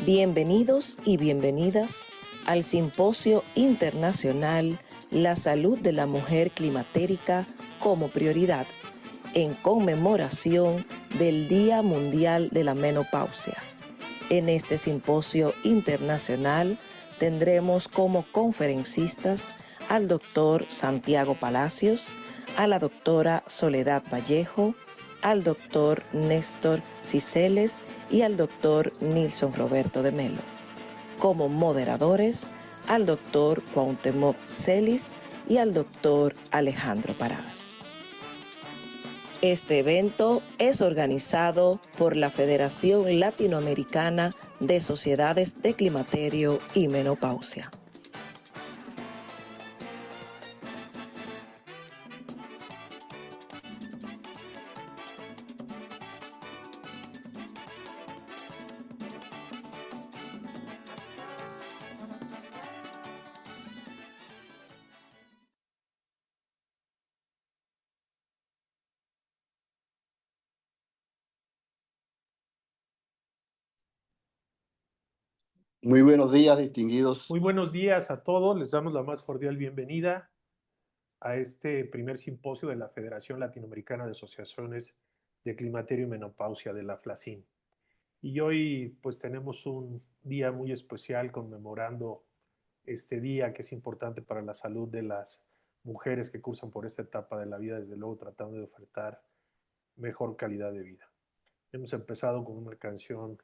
Bienvenidos y bienvenidas al Simposio Internacional La Salud de la Mujer Climatérica como Prioridad, en conmemoración del Día Mundial de la Menopausia. En este simposio internacional tendremos como conferencistas al doctor Santiago Palacios, a la doctora Soledad Vallejo, al doctor Néstor Ciceles y al doctor Nilson Roberto de Melo. Como moderadores, al doctor Cuauhtémoc Celis y al doctor Alejandro Paradas. Este evento es organizado por la Federación Latinoamericana de Sociedades de Climaterio y Menopausia. Muy buenos días, distinguidos. Muy buenos días a todos. Les damos la más cordial bienvenida a este primer simposio de la Federación Latinoamericana de Asociaciones de Climaterio y Menopausia, de la FLACIN. Y hoy pues tenemos un día muy especial conmemorando este día que es importante para la salud de las mujeres que cursan por esta etapa de la vida, desde luego tratando de ofertar mejor calidad de vida. Hemos empezado con una canción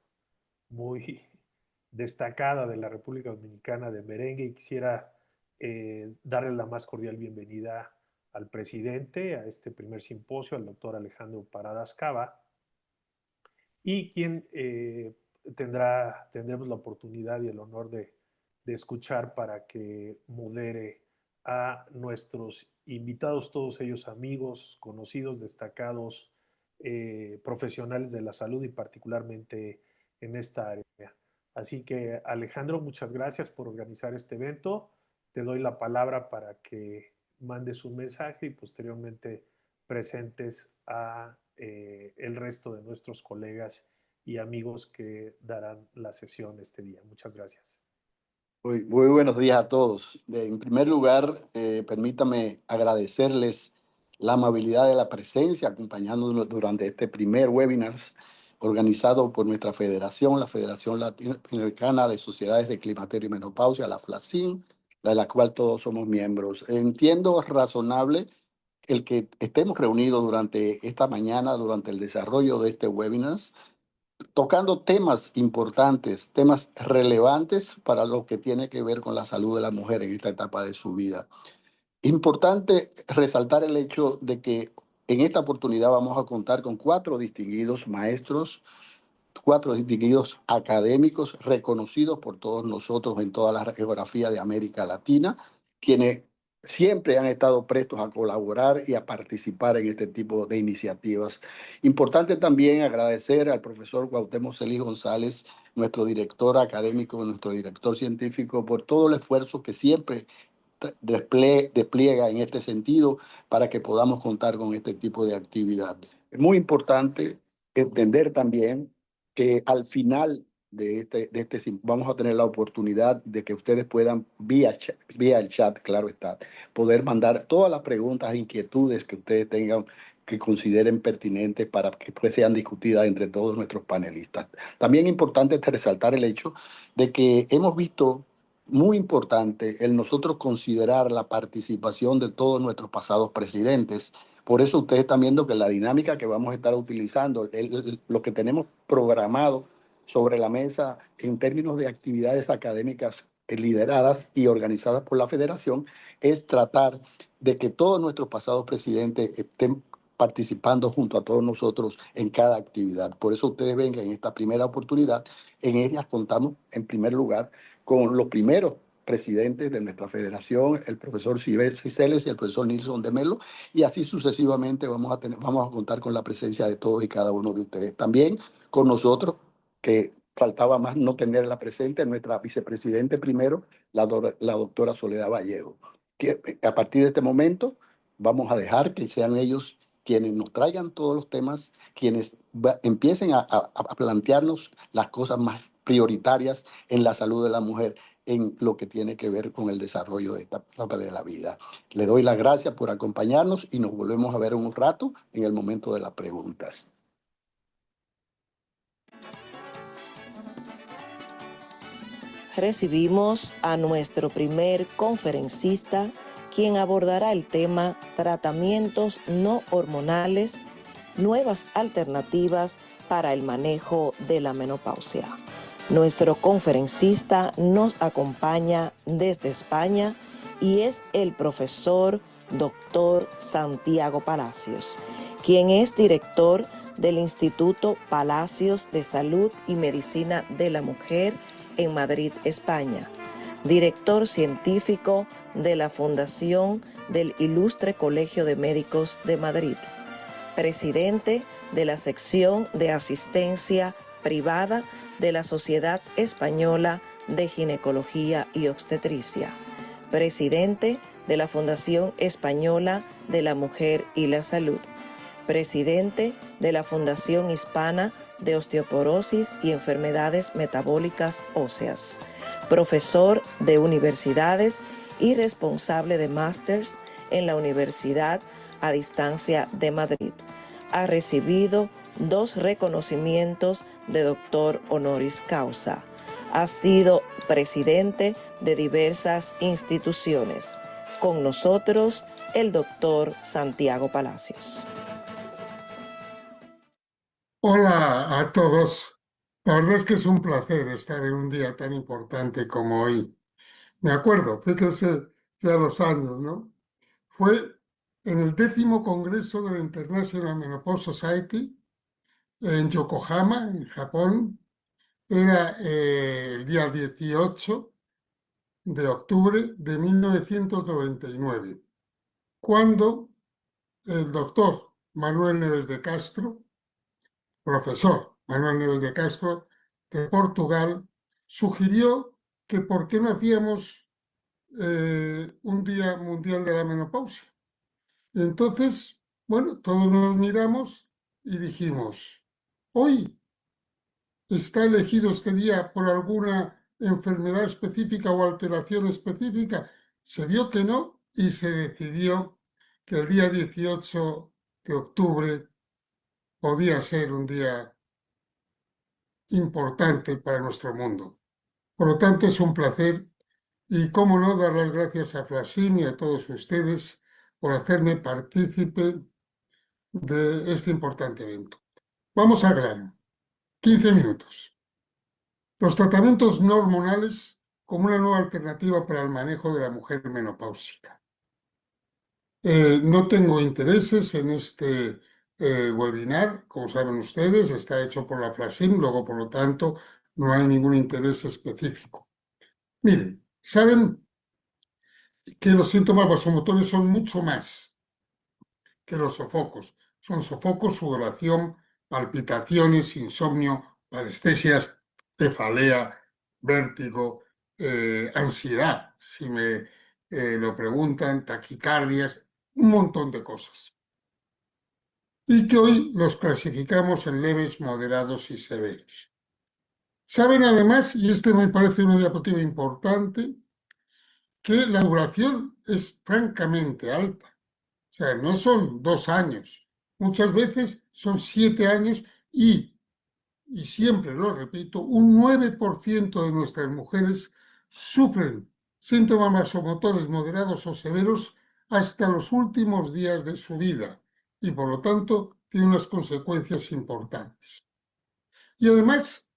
muy destacada de la República Dominicana de merengue y quisiera darle la más cordial bienvenida al presidente, a este primer simposio, al doctor Alejandro Paradas Cava, y quien tendremos la oportunidad y el honor de escuchar para que modere a nuestros invitados, todos ellos amigos, conocidos, destacados, profesionales de la salud y particularmente en esta área. Así que Alejandro, muchas gracias por organizar este evento. Te doy la palabra para que mandes un mensaje y posteriormente presentes a el resto de nuestros colegas y amigos que darán la sesión este día. Muchas gracias. Muy buenos días a todos. En primer lugar, permítame agradecerles la amabilidad de la presencia, acompañándonos durante este primer webinar organizado por nuestra federación, la Federación Latinoamericana de Sociedades de Climaterio y Menopausia, la FLACIN, de la cual todos somos miembros. Entiendo razonable el que estemos reunidos durante esta mañana, durante el desarrollo de este webinar, tocando temas importantes, temas relevantes para lo que tiene que ver con la salud de la mujer en esta etapa de su vida. Importante resaltar el hecho de que en esta oportunidad vamos a contar con 4 distinguidos académicos reconocidos por todos nosotros en toda la geografía de América Latina, quienes siempre han estado prestos a colaborar y a participar en este tipo de iniciativas. Importante también agradecer al profesor Cuauhtémoc Celis González, nuestro director académico, nuestro director científico, por todo el esfuerzo que siempre despliega en este sentido para que podamos contar con este tipo de actividad. Es muy importante entender también que al final vamos a tener la oportunidad de que ustedes puedan, vía el chat, claro está, poder mandar todas las preguntas e inquietudes que ustedes tengan que consideren pertinentes para que pues sean discutidas entre todos nuestros panelistas. También importante resaltar el hecho de que hemos visto muy importante el nosotros considerar la participación de todos nuestros pasados presidentes. Por eso ustedes están viendo que la dinámica que vamos a estar utilizando, lo que tenemos programado sobre la mesa en términos de actividades académicas lideradas y organizadas por la Federación, es tratar de que todos nuestros pasados presidentes estén participando junto a todos nosotros en cada actividad. Por eso ustedes ven que en esta primera oportunidad, en ellas contamos en primer lugar con los primeros presidentes de nuestra federación, el profesor Sibel Ciceles y el profesor Nilson de Melo, y así sucesivamente vamos a contar con la presencia de todos y cada uno de ustedes. También con nosotros, que faltaba más no tenerla presente, nuestra vicepresidente primero, la doctora Soledad Vallejo, que a partir de este momento vamos a dejar que sean ellos quienes nos traigan todos los temas, quienes empiecen a plantearnos las cosas más prioritarias en la salud de la mujer, en lo que tiene que ver con el desarrollo de esta etapa de la vida. Le doy las gracias por acompañarnos y nos volvemos a ver en un rato en el momento de las preguntas. Recibimos a nuestro primer conferencista, quien abordará el tema tratamientos no hormonales, nuevas alternativas para el manejo de la menopausia. Nuestro conferencista nos acompaña desde España y es el profesor Dr. Santiago Palacios, quien es director del Instituto Palacios de Salud y Medicina de la Mujer en Madrid, España, director científico de la Fundación del Ilustre Colegio de Médicos de Madrid, presidente de la sección de asistencia privada de la Sociedad Española de Ginecología y Obstetricia, presidente de la Fundación Española de la Mujer y la Salud, presidente de la Fundación Hispana de Osteoporosis y Enfermedades Metabólicas Óseas, profesor de universidades y responsable de másters en la Universidad a Distancia de Madrid. Ha recibido 2 reconocimientos de doctor honoris causa. Ha sido presidente de diversas instituciones. Con nosotros, el doctor Santiago Palacios. Hola a todos. La verdad es que es un placer estar en un día tan importante como hoy. Me acuerdo, fíjese ya los años, ¿no? Fue en el 10º Congreso de la International Menopause Society en Yokohama, en Japón. Era el día 18 de octubre de 1999, cuando el doctor Manuel Neves de Castro, profesor Manuel Neves de Castro, de Portugal, sugirió que por qué no hacíamos un Día Mundial de la Menopausia. Y entonces, bueno, todos nos miramos y dijimos, hoy está elegido este día por alguna enfermedad específica o alteración específica. Se vio que no y se decidió que el día 18 de octubre podía ser un día importante para nuestro mundo. Por lo tanto, es un placer y, cómo no, dar las gracias a Flasim y a todos ustedes por hacerme partícipe de este importante evento. Vamos al grano. 15 minutos. Los tratamientos no hormonales como una nueva alternativa para el manejo de la mujer menopáusica. No tengo intereses en este webinar, como saben ustedes, está hecho por la Flasim, luego por lo tanto no hay ningún interés específico. Miren, saben que los síntomas vasomotores son mucho más que los sofocos. Son sofocos, sudoración, palpitaciones, insomnio, parestesias, cefalea, vértigo, ansiedad, si me lo preguntan, taquicardias, un montón de cosas. Y que hoy los clasificamos en leves, moderados y severos. Saben además, y este me parece una diapositiva importante, que la duración es francamente alta. O sea, no son 2 años, muchas veces son 7 años y siempre lo repito, un 9% de nuestras mujeres sufren síntomas vasomotores moderados o severos hasta los últimos días de su vida y por lo tanto tiene unas consecuencias importantes. Y además,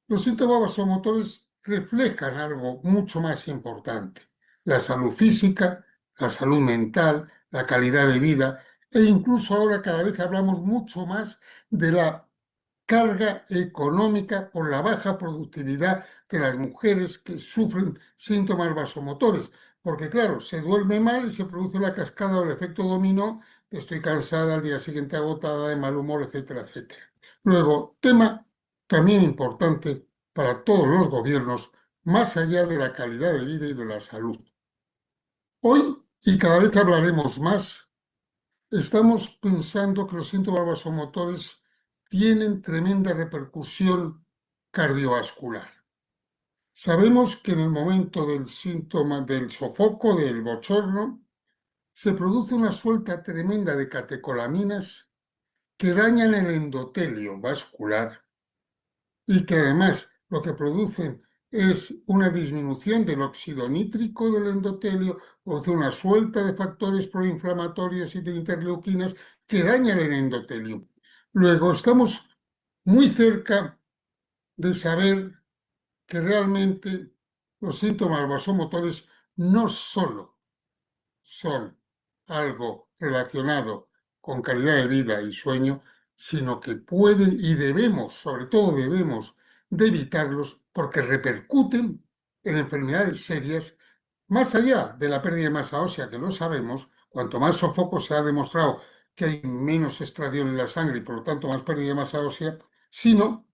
los síntomas vasomotores reflejan algo mucho más importante, la salud física, la salud mental, la calidad de vida e incluso ahora cada vez hablamos mucho más de la carga económica por la baja productividad de las mujeres que sufren síntomas vasomotores, porque claro, se duerme mal y se produce la cascada o el efecto dominó, estoy cansada, al día siguiente agotada, de mal humor, etcétera, etcétera. Luego, tema también importante para todos los gobiernos, más allá de la calidad de vida y de la salud. Hoy, y cada vez hablaremos más, estamos pensando que los síntomas vasomotores tienen tremenda repercusión cardiovascular. Sabemos que en el momento del síntoma del sofoco, del bochorno, se produce una suelta tremenda de catecolaminas que dañan el endotelio vascular y que además lo que producen es una disminución del óxido nítrico del endotelio, produce una suelta de factores proinflamatorios y de interleuquinas que dañan el endotelio. Luego estamos muy cerca de saber que realmente los síntomas vasomotores no solo son algo relacionado con calidad de vida y sueño, sino que pueden y debemos, sobre todo debemos, de evitarlos porque repercuten en enfermedades serias, más allá de la pérdida de masa ósea, que lo sabemos, cuanto más sofoco se ha demostrado que hay menos estradiol en la sangre y por lo tanto más pérdida de masa ósea, sino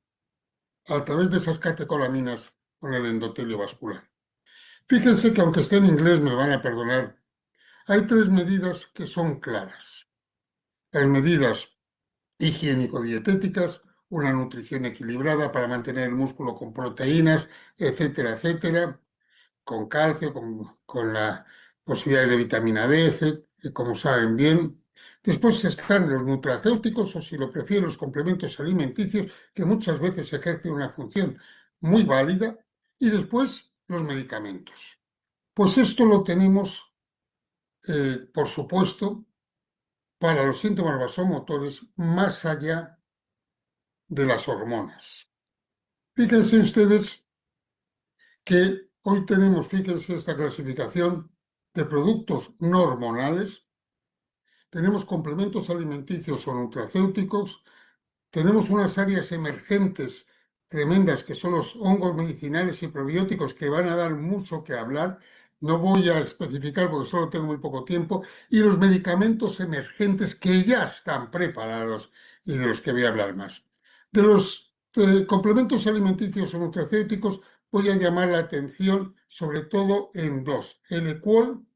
a través de esas catecolaminas con el endotelio vascular. Fíjense que aunque esté en inglés me van a perdonar, hay 3 medidas que son claras. Las medidas higiénico-dietéticas, una nutrición equilibrada para mantener el músculo con proteínas, etcétera, etcétera, con calcio, con la posibilidad de vitamina D, etcétera, como saben bien. Después están los nutracéuticos o, si lo prefieren, los complementos alimenticios, que muchas veces ejercen una función muy válida. Y después los medicamentos. Pues esto lo tenemos, por supuesto, para los síntomas vasomotores más allá de las hormonas. Fíjense ustedes que hoy tenemos, fíjense esta clasificación de productos no hormonales, tenemos complementos alimenticios o nutracéuticos, tenemos unas áreas emergentes tremendas que son los hongos medicinales y probióticos que van a dar mucho que hablar. No voy a especificar porque solo tengo muy poco tiempo. Y los medicamentos emergentes que ya están preparados y de los que voy a hablar más. De los complementos alimenticios o nutracéuticos voy a llamar la atención sobre todo en 2. El Equol,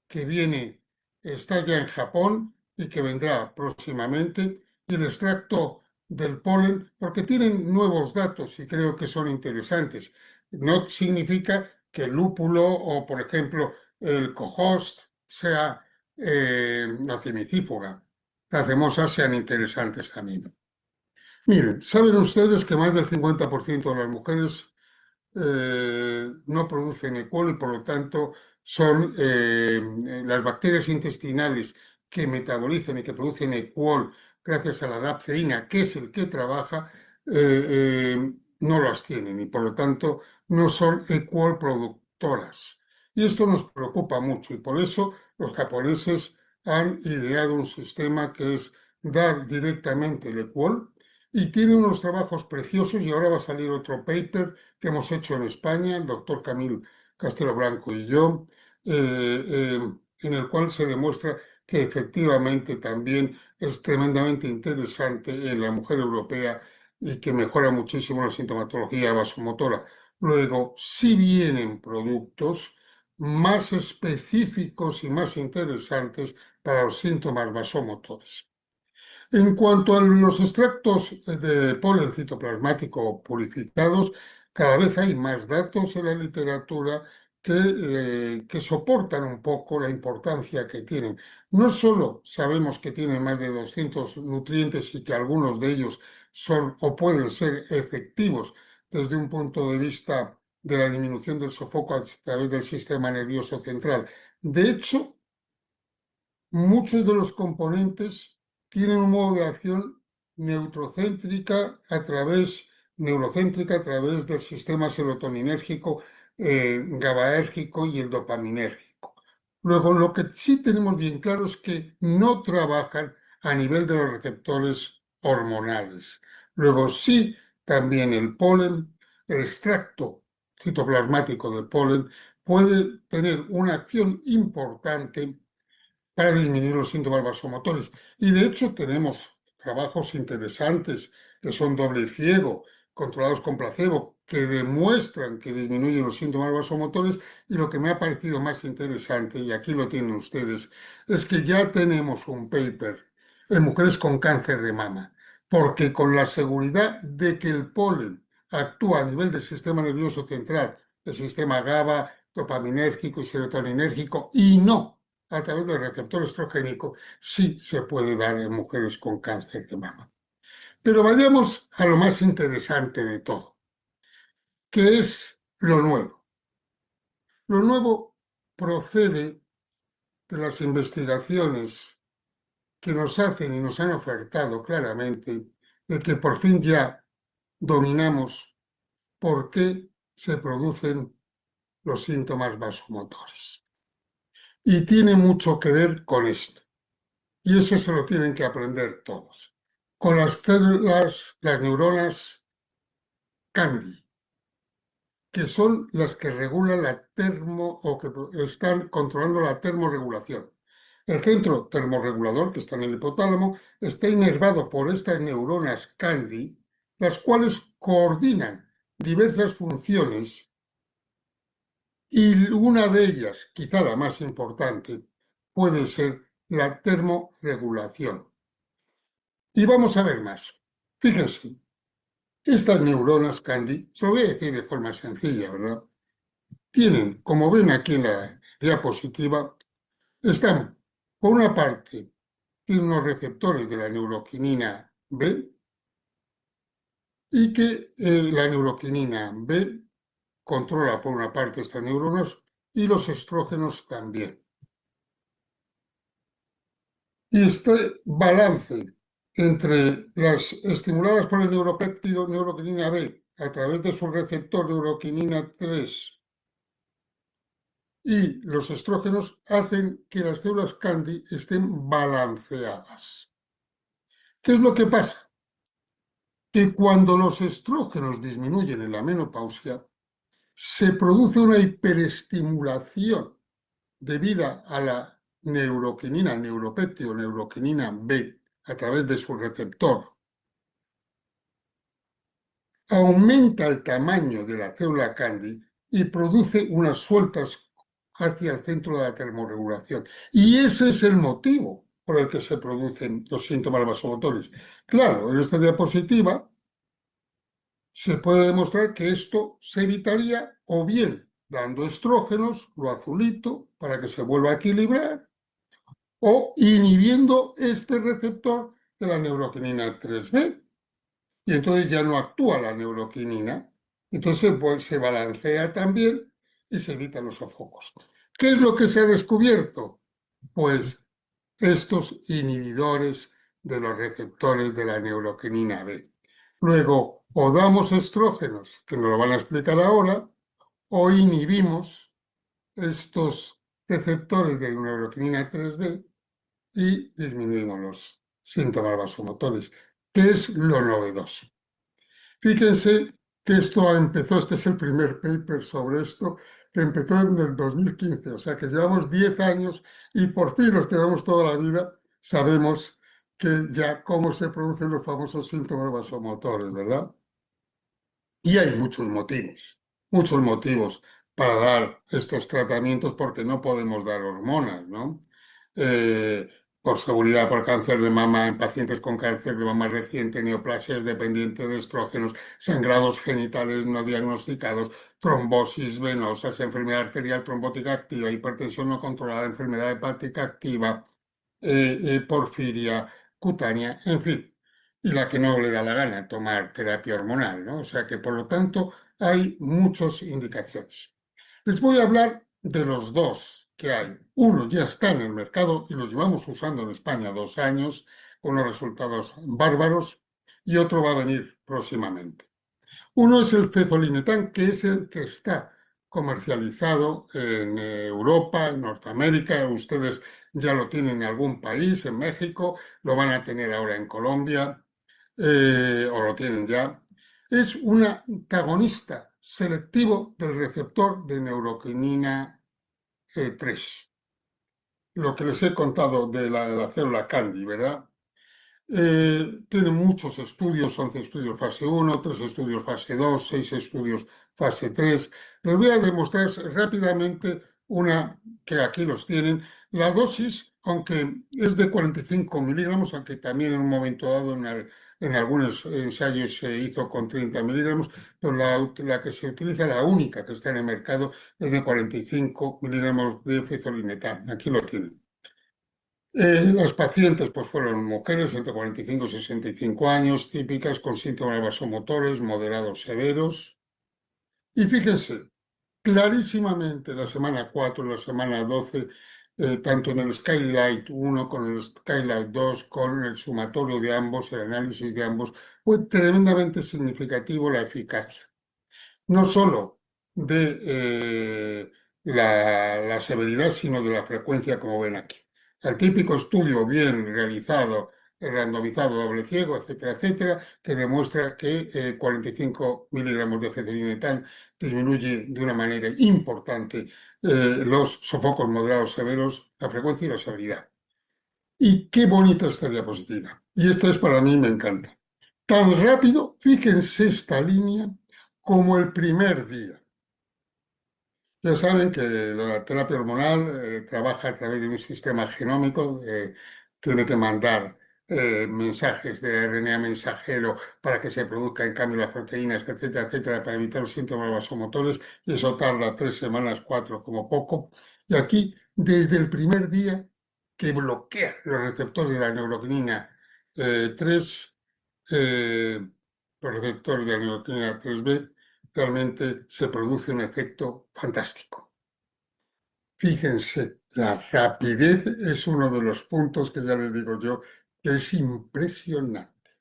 que está ya en Japón y que vendrá próximamente, y el extracto del polen, porque tienen nuevos datos y creo que son interesantes. No significa que el lúpulo o, por ejemplo, el cohost sea la cimicífuga. Las demosas sean interesantes también. Miren, saben ustedes que más del 50% de las mujeres no producen E. coli y por lo tanto son las bacterias intestinales que metabolizan y que producen E. coli gracias a la dapceína, que es el que trabaja, no las tienen y por lo tanto no son equal productoras. Y esto nos preocupa mucho y por eso los japoneses han ideado un sistema que es dar directamente el equal y tiene unos trabajos preciosos y ahora va a salir otro paper que hemos hecho en España, el doctor Camil Castelo Blanco y yo, en el cual se demuestra que efectivamente también es tremendamente interesante en la mujer europea y que mejora muchísimo la sintomatología vasomotora. Luego, si vienen productos más específicos y más interesantes para los síntomas vasomotores. En cuanto a los extractos de polen citoplasmático purificados, cada vez hay más datos en la literatura que soportan un poco la importancia que tienen. No solo sabemos que tienen más de 200 nutrientes y que algunos de ellos son o pueden ser efectivos desde un punto de vista de la disminución del sofoco a través del sistema nervioso central. De hecho, muchos de los componentes tienen un modo de acción neurocéntrica a través del sistema serotoninérgico, GABAérgico y el dopaminérgico. Luego, lo que sí tenemos bien claro es que no trabajan a nivel de los receptores hormonales. Luego, sí, también el polen, el extracto citoplasmático del polen puede tener una acción importante para disminuir los síntomas vasomotores. Y de hecho tenemos trabajos interesantes que son doble ciego, controlados con placebo, que demuestran que disminuyen los síntomas vasomotores. Y lo que me ha parecido más interesante, y aquí lo tienen ustedes, es que ya tenemos un paper en mujeres con cáncer de mama, porque con la seguridad de que el polen actúa a nivel del sistema nervioso central, el sistema GABA, dopaminérgico y serotoninérgico, y no a través del receptor estrogénico, sí se puede dar en mujeres con cáncer de mama. Pero vayamos a lo más interesante de todo, que es lo nuevo. Lo nuevo procede de las investigaciones que nos hacen y nos han ofertado claramente de que por fin ya dominamos por qué se producen los síntomas vasomotores. Y tiene mucho que ver con esto. Y eso se lo tienen que aprender todos. Con las células, las neuronas Candy, que son las que regulan la o que están controlando la termorregulación. El centro termorregulador, que está en el hipotálamo, está inervado por estas neuronas Candy, las cuales coordinan diversas funciones y una de ellas, quizá la más importante, puede ser la termorregulación. Y vamos a ver más. Fíjense, estas neuronas Candy, se lo voy a decir de forma sencilla, ¿verdad? Tienen, como ven aquí en la diapositiva, están, por una parte, tienen unos receptores de la neuroquinina B y que la neuroquinina B controla por una parte estas neuronas y los estrógenos también. Y este balance entre las estimuladas por el neuropéptido neuroquinina B a través de su receptor neuroquinina 3 y los estrógenos hacen que las células Candy estén balanceadas. ¿Qué es lo que pasa? Que cuando los estrógenos disminuyen en la menopausia, se produce una hiperestimulación debida a la neuroquinina, neuropéptido, neuroquinina B, a través de su receptor. Aumenta el tamaño de la célula Candy y produce unas sueltas hacia el centro de la termorregulación. Y ese es el motivo por el que se producen los síntomas vasomotores. Claro, en esta diapositiva se puede demostrar que esto se evitaría o bien dando estrógenos, lo azulito, para que se vuelva a equilibrar, o inhibiendo este receptor de la neuroquinina 3B. Y entonces ya no actúa la neuroquinina. Entonces pues, se balancea también y se evitan los sofocos. ¿Qué es lo que se ha descubierto? Pues estos inhibidores de los receptores de la neuroquinina B. Luego, o damos estrógenos, que nos lo van a explicar ahora, o inhibimos estos receptores de neuroquinina 3B y disminuimos los síntomas vasomotores, que es lo novedoso. Fíjense que esto empezó, este es el primer paper sobre esto, que empezó en el 2015, o sea que llevamos 10 años y por fin los que llevamos toda la vida sabemos que ya cómo se producen los famosos síntomas vasomotores, ¿verdad? Y hay muchos motivos para dar estos tratamientos porque no podemos dar hormonas, ¿no? Eh, por seguridad, por cáncer de mama en pacientes con cáncer de mama reciente, neoplasias dependientes de estrógenos, sangrados genitales no diagnosticados, trombosis venosas, enfermedad arterial trombótica activa, hipertensión no controlada, enfermedad hepática activa, porfiria cutánea, en fin, y la que no le da la gana tomar terapia hormonal, ¿no? O sea que, por lo tanto, hay muchas indicaciones. Les voy a hablar de los dos que hay. Uno ya está en el mercado y los llevamos usando en España 2 años con unos resultados bárbaros y otro va a venir próximamente. Uno es el fezolinetan, que es el que está comercializado en Europa, en Norteamérica. Ustedes ya lo tienen en algún país, en México, lo van a tener ahora en Colombia, o lo tienen ya. Es un antagonista selectivo del receptor de neuroquinina 3, lo que les he contado de la célula Candy, ¿verdad? Tiene muchos estudios, 11 estudios fase 1, 3 estudios fase 2, 6 estudios fase 3. Les voy a demostrar rápidamente una que aquí los tienen. La dosis, aunque es de 45 miligramos, aunque también en un momento dado en algunos ensayos se hizo con 30 miligramos, pero la que se utiliza, la única que está en el mercado, es de 45 miligramos de fezolinetan. Aquí lo tienen. Las pacientes pues, fueron mujeres entre 45 y 65 años, típicas con síntomas vasomotores moderados severos. Y fíjense, clarísimamente la semana 4 y la semana 12, tanto en el Skylight 1 con el Skylight 2, con el sumatorio de ambos, el análisis de ambos, fue tremendamente significativo la eficacia. No solo de la severidad, sino de la frecuencia, como ven aquí. El típico estudio bien realizado, randomizado, doble ciego, etcétera, etcétera, que demuestra que 45 miligramos de fezolinetan disminuye de una manera importante los sofocos moderados severos, la frecuencia y la severidad. Y qué bonita esta diapositiva. Y esta es para mí, me encanta. Tan rápido, fíjense esta línea, como el primer día. Ya saben que la terapia hormonal trabaja a través de un sistema genómico, tiene que mandar mensajes de RNA mensajero para que se produzcan cambios en las proteínas, etcétera, etcétera, para evitar los síntomas vasomotores, y eso tarda 3 semanas, 4 como poco. Y aquí, desde el primer día que bloquea los receptores de la neuroquinina 3, los receptores de la neuroquinina 3B, realmente se produce un efecto fantástico. Fíjense, la rapidez es uno de los puntos que ya les digo yo, que es impresionante.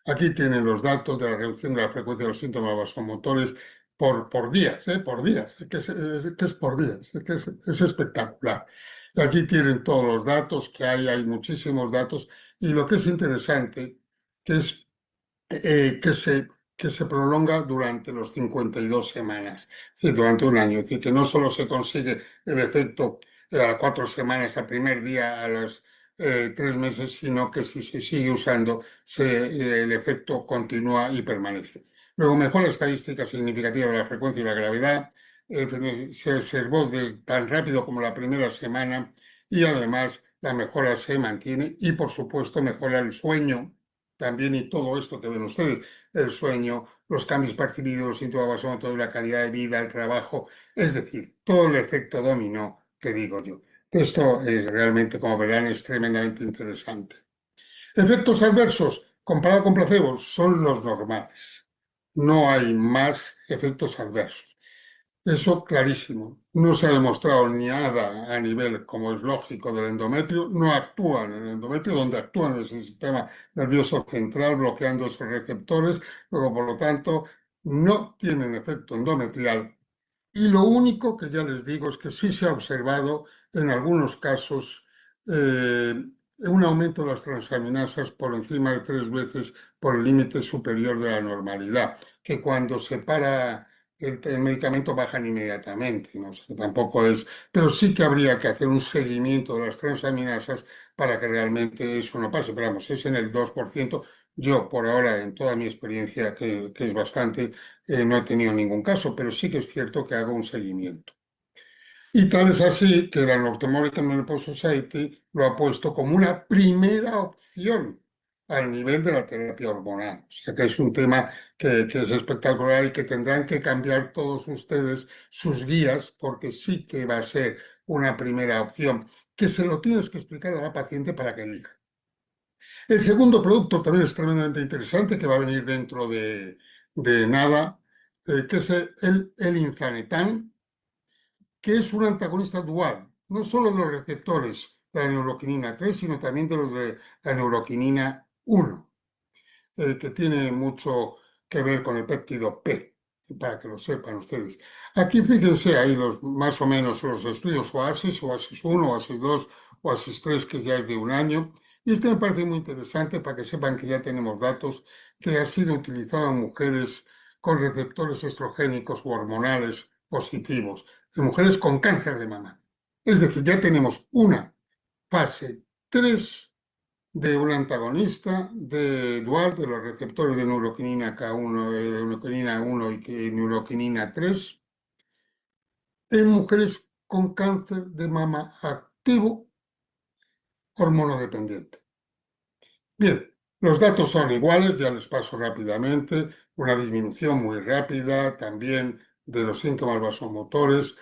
Aquí tienen los datos de la reducción de la frecuencia de los síntomas vasomotores por días, por días, que es por días, que es espectacular. Y aquí tienen todos los datos que hay muchísimos datos, y lo que es interesante, que es que se prolonga durante los 52 semanas, es decir, durante un año. Es decir, que no solo se consigue el efecto a las 4 semanas, al primer día, a los 3 meses, sino que si se sigue usando, el efecto continúa y permanece. Luego, mejora estadística significativa de la frecuencia y la gravedad. Se observó tan rápido como la primera semana, y además la mejora se mantiene y, por supuesto, mejora el sueño también, y todo esto que ven ustedes, el sueño, los cambios percibidos, los síntomas vasomotores, la calidad de vida, el trabajo, es decir, todo el efecto dominó que digo yo. Esto es realmente, como verán, es tremendamente interesante. Efectos adversos, comparado con placebo, son los normales. No hay más efectos adversos. Eso clarísimo. No se ha demostrado nada a nivel, como es lógico, del endometrio. No actúan en el endometrio, donde actúan es el sistema nervioso central, bloqueando esos receptores. Luego, por lo tanto, no tienen efecto endometrial. Y lo único que ya les digo es que sí se ha observado en algunos casos un aumento de las transaminasas por encima de 3 veces por el límite superior de la normalidad, que cuando se para el medicamento bajan inmediatamente, ¿no? O sea, que tampoco es, pero sí que habría que hacer un seguimiento de las transaminasas para que realmente eso no pase. Pero vamos, es en el 2%. Yo, por ahora, en toda mi experiencia, que es bastante, no he tenido ningún caso, pero sí que es cierto que hago un seguimiento. Y tal es así que la North American Menopause Society lo ha puesto como una primera opción al nivel de la terapia hormonal. O sea que es un tema que es espectacular y que tendrán que cambiar todos ustedes sus guías porque sí que va a ser una primera opción, que se lo tienes que explicar a la paciente para que elija. El segundo producto también es tremendamente interesante, que va a venir dentro de nada, que es el Inflanetan, que es un antagonista dual, no solo de los receptores de la neuroquinina 3, sino también de los de la neuroquinina 1, que tiene mucho que ver con el péptido P, para que lo sepan ustedes. Aquí fíjense ahí más o menos los estudios OASIS 1, OASIS 2, OASIS 3, que ya es de un año. Y este me parece muy interesante para que sepan que ya tenemos datos que ha sido utilizado en mujeres con receptores estrogénicos u hormonales positivos, en mujeres con cáncer de mama. Es decir, ya tenemos una fase 3 de un antagonista de dual de los receptores de neuroquinina K1, de neuroquinina 1 y neuroquinina 3 en mujeres con cáncer de mama activo hormonodependiente. Bien, los datos son iguales, ya les paso rápidamente, una disminución muy rápida también de los síntomas vasomotores,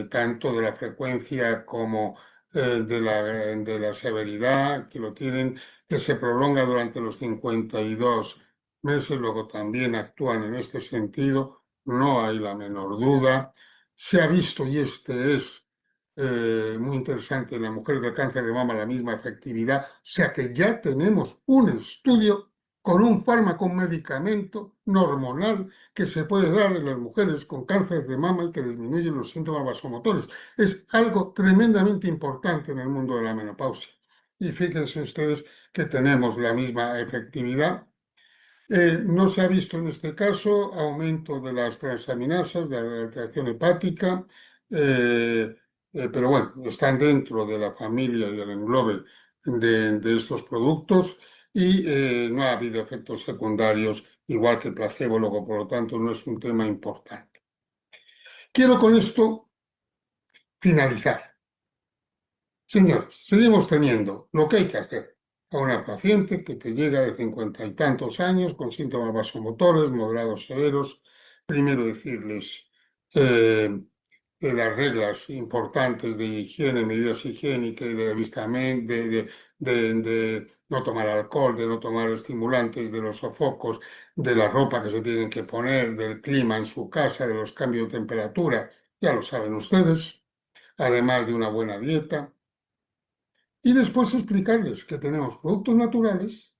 tanto de la frecuencia como de la severidad, que lo tienen, que se prolonga durante los 52 meses, luego también actúan en este sentido, no hay la menor duda. Se ha visto, y este es muy interesante, en la mujer del cáncer de mama la misma efectividad, o sea que ya tenemos un estudio con un fármaco, un medicamento no hormonal que se puede dar en las mujeres con cáncer de mama y que disminuye los síntomas vasomotores. Es algo tremendamente importante en el mundo de la menopausia. Y fíjense ustedes que tenemos la misma efectividad. No se ha visto en este caso aumento de las transaminasas, de la alteración hepática, pero bueno, están dentro de la familia y el englobe de estos productos y no ha habido efectos secundarios igual que el placebo, luego por lo tanto no es un tema importante. Quiero con esto finalizar. Señores, seguimos teniendo lo que hay que hacer a una paciente que te llega de 50 y tantos años con síntomas vasomotores, moderados severos. Primero decirles las reglas importantes de higiene, medidas higiénicas y de avistamiento, de no tomar alcohol, de no tomar estimulantes, de los sofocos, de la ropa que se tienen que poner, del clima en su casa, de los cambios de temperatura, ya lo saben ustedes, además de una buena dieta. Y después explicarles que tenemos productos naturales,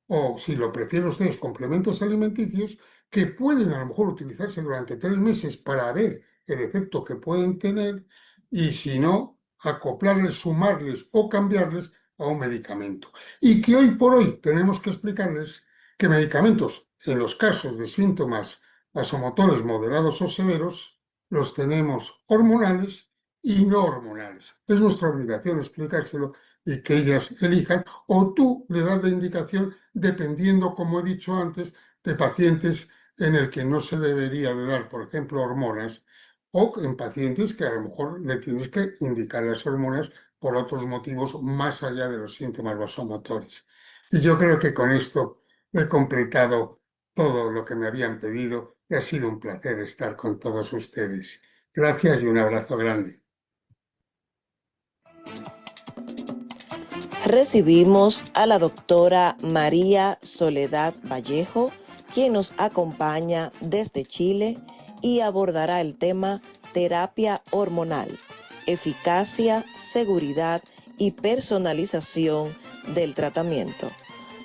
o si lo prefieren ustedes, complementos alimenticios, que pueden a lo mejor utilizarse durante 3 meses para ver el efecto que pueden tener y si no, acoplarles, sumarles o cambiarles a un medicamento. Y que hoy por hoy tenemos que explicarles que medicamentos, en los casos de síntomas vasomotores moderados o severos, los tenemos hormonales y no hormonales. Es nuestra obligación explicárselo y que ellas elijan, o tú le das la indicación dependiendo, como he dicho antes, de pacientes en el que no se debería de dar, por ejemplo, hormonas, o en pacientes que a lo mejor le tienes que indicar las hormonas por otros motivos más allá de los síntomas vasomotores. Y yo creo que con esto he completado todo lo que me habían pedido y ha sido un placer estar con todos ustedes. Gracias y un abrazo grande. Recibimos a la doctora María Soledad Vallejo, quien nos acompaña desde Chile y abordará el tema terapia hormonal, eficacia, seguridad y personalización del tratamiento.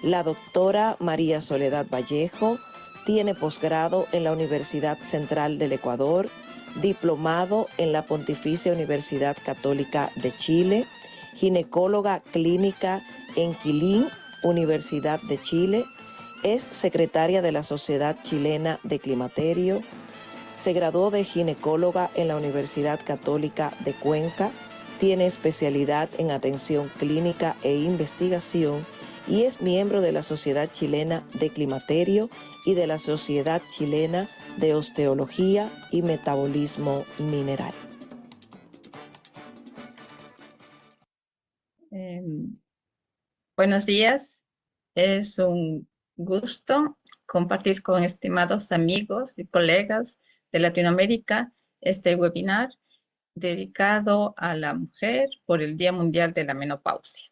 La doctora María Soledad Vallejo tiene posgrado en la Universidad Central del Ecuador, diplomado en la Pontificia Universidad Católica de Chile, ginecóloga clínica en Quilín, Universidad de Chile, es secretaria de la Sociedad Chilena de Climaterio, se graduó de ginecóloga en la Universidad Católica de Cuenca, tiene especialidad en atención clínica e investigación y es miembro de la Sociedad Chilena de Climaterio y de la Sociedad Chilena de Osteología y Metabolismo Mineral. Buenos días, es un gusto compartir con estimados amigos y colegas de Latinoamérica este webinar dedicado a la mujer por el Día Mundial de la Menopausia.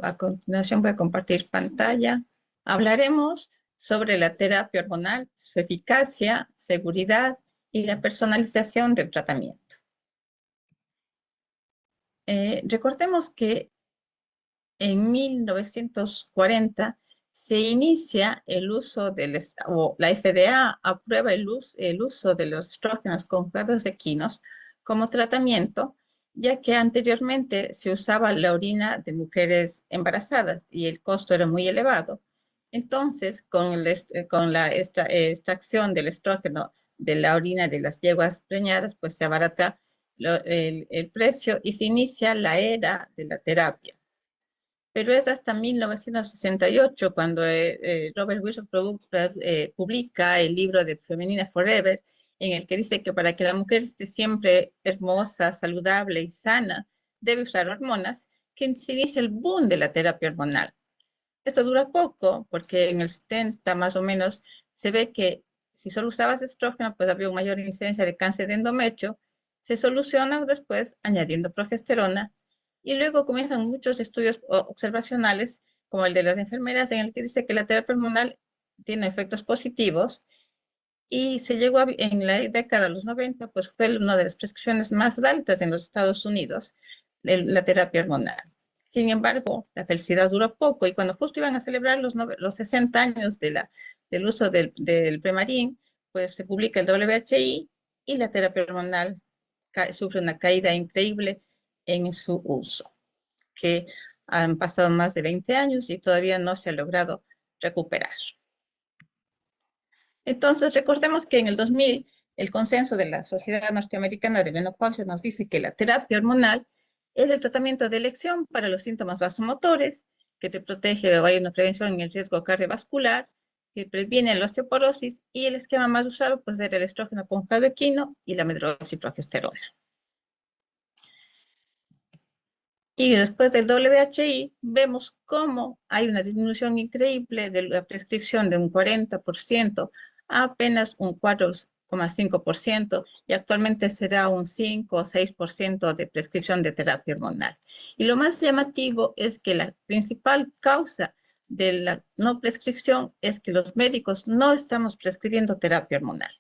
A continuación voy a compartir pantalla. Hablaremos sobre la terapia hormonal, su eficacia, seguridad y la personalización del tratamiento. Recordemos que en 1940 se inicia el uso o la FDA aprueba el uso de los estrógenos conjugados equinos como tratamiento, ya que anteriormente se usaba la orina de mujeres embarazadas y el costo era muy elevado. Entonces, con la extracción del estrógeno de la orina de las yeguas preñadas, pues se abarata el precio y se inicia la era de la terapia. Pero es hasta 1968 cuando Robert Wilson publica el libro de Femenina Forever, en el que dice que para que la mujer esté siempre hermosa, saludable y sana, debe usar hormonas, que se inicia el boom de la terapia hormonal. Esto dura poco, porque en el 70 más o menos se ve que si solo usabas estrógeno, pues había una mayor incidencia de cáncer de endometrio. Se soluciona después añadiendo progesterona. Y luego comienzan muchos estudios observacionales, como el de las enfermeras, en el que dice que la terapia hormonal tiene efectos positivos. Y se llegó en la década de los 90, pues fue una de las prescripciones más altas en los Estados Unidos, la terapia hormonal. Sin embargo, la felicidad duró poco y cuando justo iban a celebrar los 60 años del uso del Premarin, pues se publica el WHI y la terapia hormonal sufre una caída increíble en su uso, que han pasado más de 20 años y todavía no se ha logrado recuperar. Entonces, recordemos que en el 2000, el consenso de la Sociedad Norteamericana de Menopausia nos dice que la terapia hormonal es el tratamiento de elección para los síntomas vasomotores, que te protege o hay una prevención en el riesgo cardiovascular, que previene la osteoporosis, y el esquema más usado pues era el estrógeno conjugado equino y la medroxiprogesterona. Y después del WHI vemos cómo hay una disminución increíble de la prescripción de un 40% a apenas un 4,5% y actualmente se da un 5 o 6% de prescripción de terapia hormonal. Y lo más llamativo es que la principal causa de la no prescripción es que los médicos no estamos prescribiendo terapia hormonal.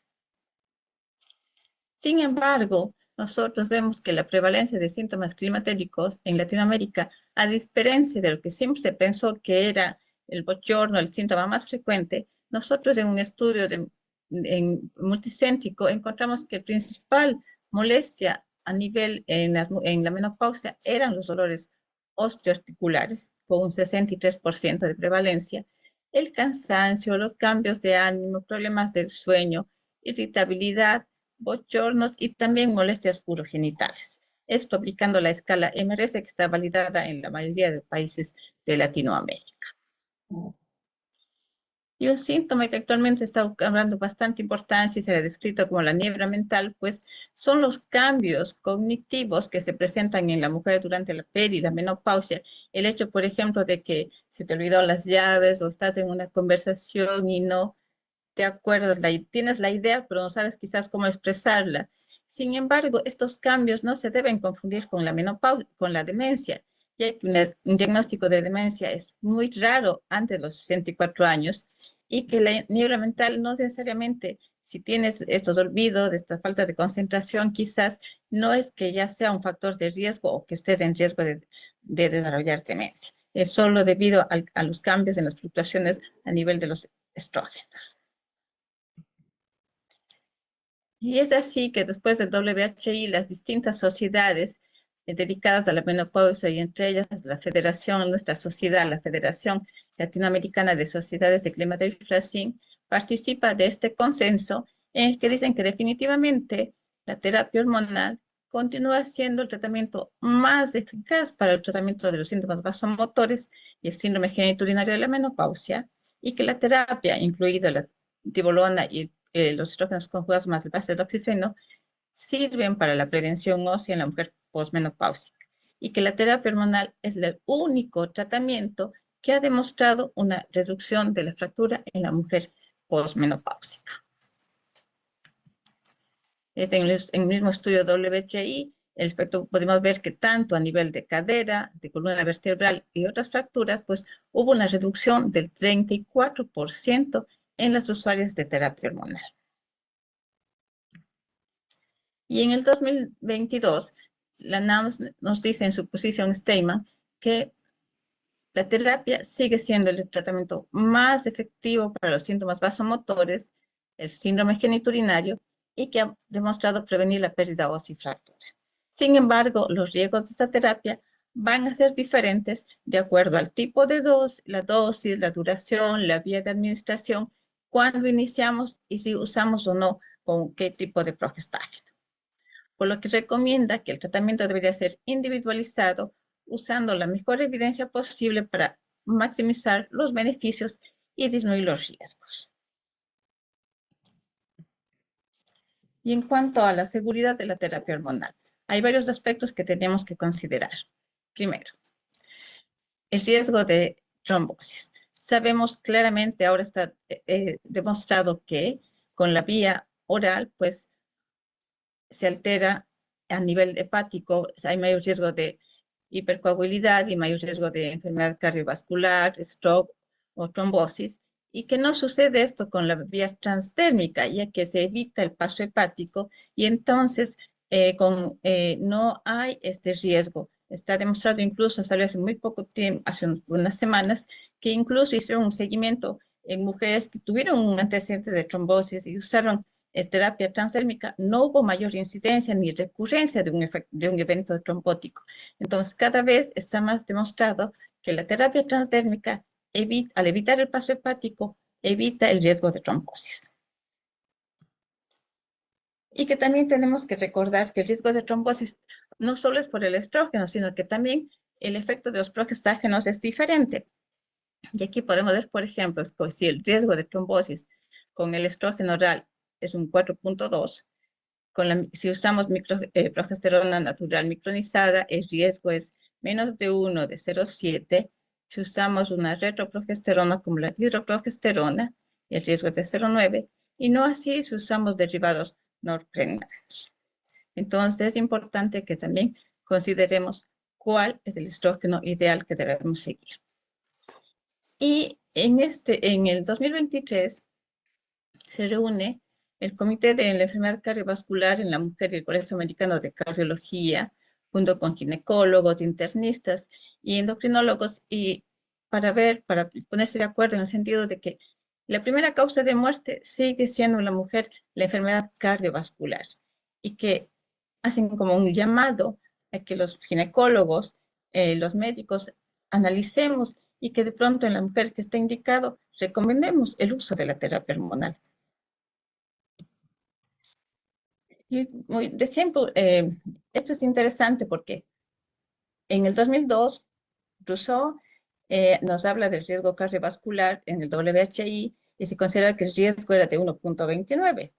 Sin embargo, nosotros vemos que la prevalencia de síntomas climatéricos en Latinoamérica, a diferencia de lo que siempre se pensó que era el bochorno, el síntoma más frecuente, nosotros en un estudio multicéntrico encontramos que la principal molestia a nivel en la menopausia eran los dolores osteoarticulares, con un 63% de prevalencia, el cansancio, los cambios de ánimo, problemas del sueño, irritabilidad, bochornos y también molestias urogenitales. Esto aplicando la escala MRS que está validada en la mayoría de países de Latinoamérica. Y un síntoma que actualmente está cobrando bastante importancia y se le ha descrito como la niebla mental, pues son los cambios cognitivos que se presentan en la mujer durante la peri y la menopausia. El hecho, por ejemplo, de que se te olvidó las llaves o estás en una conversación y no te acuerdas, tienes la idea, pero no sabes quizás cómo expresarla. Sin embargo, estos cambios no se deben confundir con la menopausia, con la demencia, ya que un diagnóstico de demencia es muy raro antes de los 64 años y que la niebla mental no necesariamente si tienes estos olvidos, esta falta de concentración, quizás no es que ya sea un factor de riesgo o que estés en riesgo de desarrollar demencia. Es solo debido a los cambios en las fluctuaciones a nivel de los estrógenos. Y es así que después del WHI, las distintas sociedades dedicadas a la menopausia, y entre ellas la Federación, nuestra sociedad, la Federación Latinoamericana de Sociedades de Climaterio y Flacin, participa de este consenso en el que dicen que definitivamente la terapia hormonal continúa siendo el tratamiento más eficaz para el tratamiento de los síntomas vasomotores y el síndrome genitourinario de la menopausia, y que la terapia, incluida la tibolona y los estrógenos conjugados más el base de oxígeno, sirven para la prevención ósea en la mujer posmenopáusica, y que la terapia hormonal es el único tratamiento que ha demostrado una reducción de la fractura en la mujer posmenopáusica. En el mismo estudio WHI, podemos ver que tanto a nivel de cadera, de columna vertebral y otras fracturas, pues hubo una reducción del 34% en las usuarias de terapia hormonal. Y en el 2022, la NAMS nos dice en su position statement que la terapia sigue siendo el tratamiento más efectivo para los síntomas vasomotores, el síndrome genitourinario, y que ha demostrado prevenir la pérdida ósea y fractura. Sin embargo, los riesgos de esta terapia van a ser diferentes de acuerdo al tipo de dosis, la duración, la vía de administración, cuándo iniciamos y si usamos o no con qué tipo de progestágeno. Por lo que recomienda que el tratamiento debería ser individualizado usando la mejor evidencia posible para maximizar los beneficios y disminuir los riesgos. Y en cuanto a la seguridad de la terapia hormonal, hay varios aspectos que tenemos que considerar. Primero, el riesgo de trombosis. Sabemos claramente, ahora está demostrado que con la vía oral, pues se altera a nivel hepático, hay mayor riesgo de hipercoagulabilidad y mayor riesgo de enfermedad cardiovascular, stroke o trombosis, y que no sucede esto con la vía transdérmica, ya que se evita el paso hepático y entonces no hay este riesgo. Está demostrado incluso, salió hace muy poco tiempo, hace unas semanas, que incluso hicieron un seguimiento en mujeres que tuvieron un antecedente de trombosis y usaron terapia transdérmica, no hubo mayor incidencia ni recurrencia de un evento trombótico. Entonces, cada vez está más demostrado que la terapia transdérmica, al evitar el paso hepático, evita el riesgo de trombosis. Y que también tenemos que recordar que el riesgo de trombosis no solo es por el estrógeno, sino que también el efecto de los progestágenos es diferente. Y aquí podemos ver, por ejemplo, si el riesgo de trombosis con el estrógeno oral es un 4.2, si usamos progesterona natural micronizada, el riesgo es menos de 1, de 0.7. Si usamos una retroprogesterona como la hidroprogesterona, el riesgo es de 0.9, y no así si usamos derivados norpregnanos. Entonces es importante que también consideremos cuál es el estrógeno ideal que debemos seguir. Y en el 2023 se reúne el Comité de la Enfermedad Cardiovascular en la Mujer y el Colegio Americano de Cardiología, junto con ginecólogos, internistas y endocrinólogos, y para ponerse de acuerdo en el sentido de que la primera causa de muerte sigue siendo en la mujer la enfermedad cardiovascular, y que hacen como un llamado a que los ginecólogos, los médicos, analicemos y que de pronto en la mujer que está indicado recomendemos el uso de la terapia hormonal. Y esto es interesante porque en el 2002, Rousseau nos habla del riesgo cardiovascular en el WHI y se considera que el riesgo era de 1.29.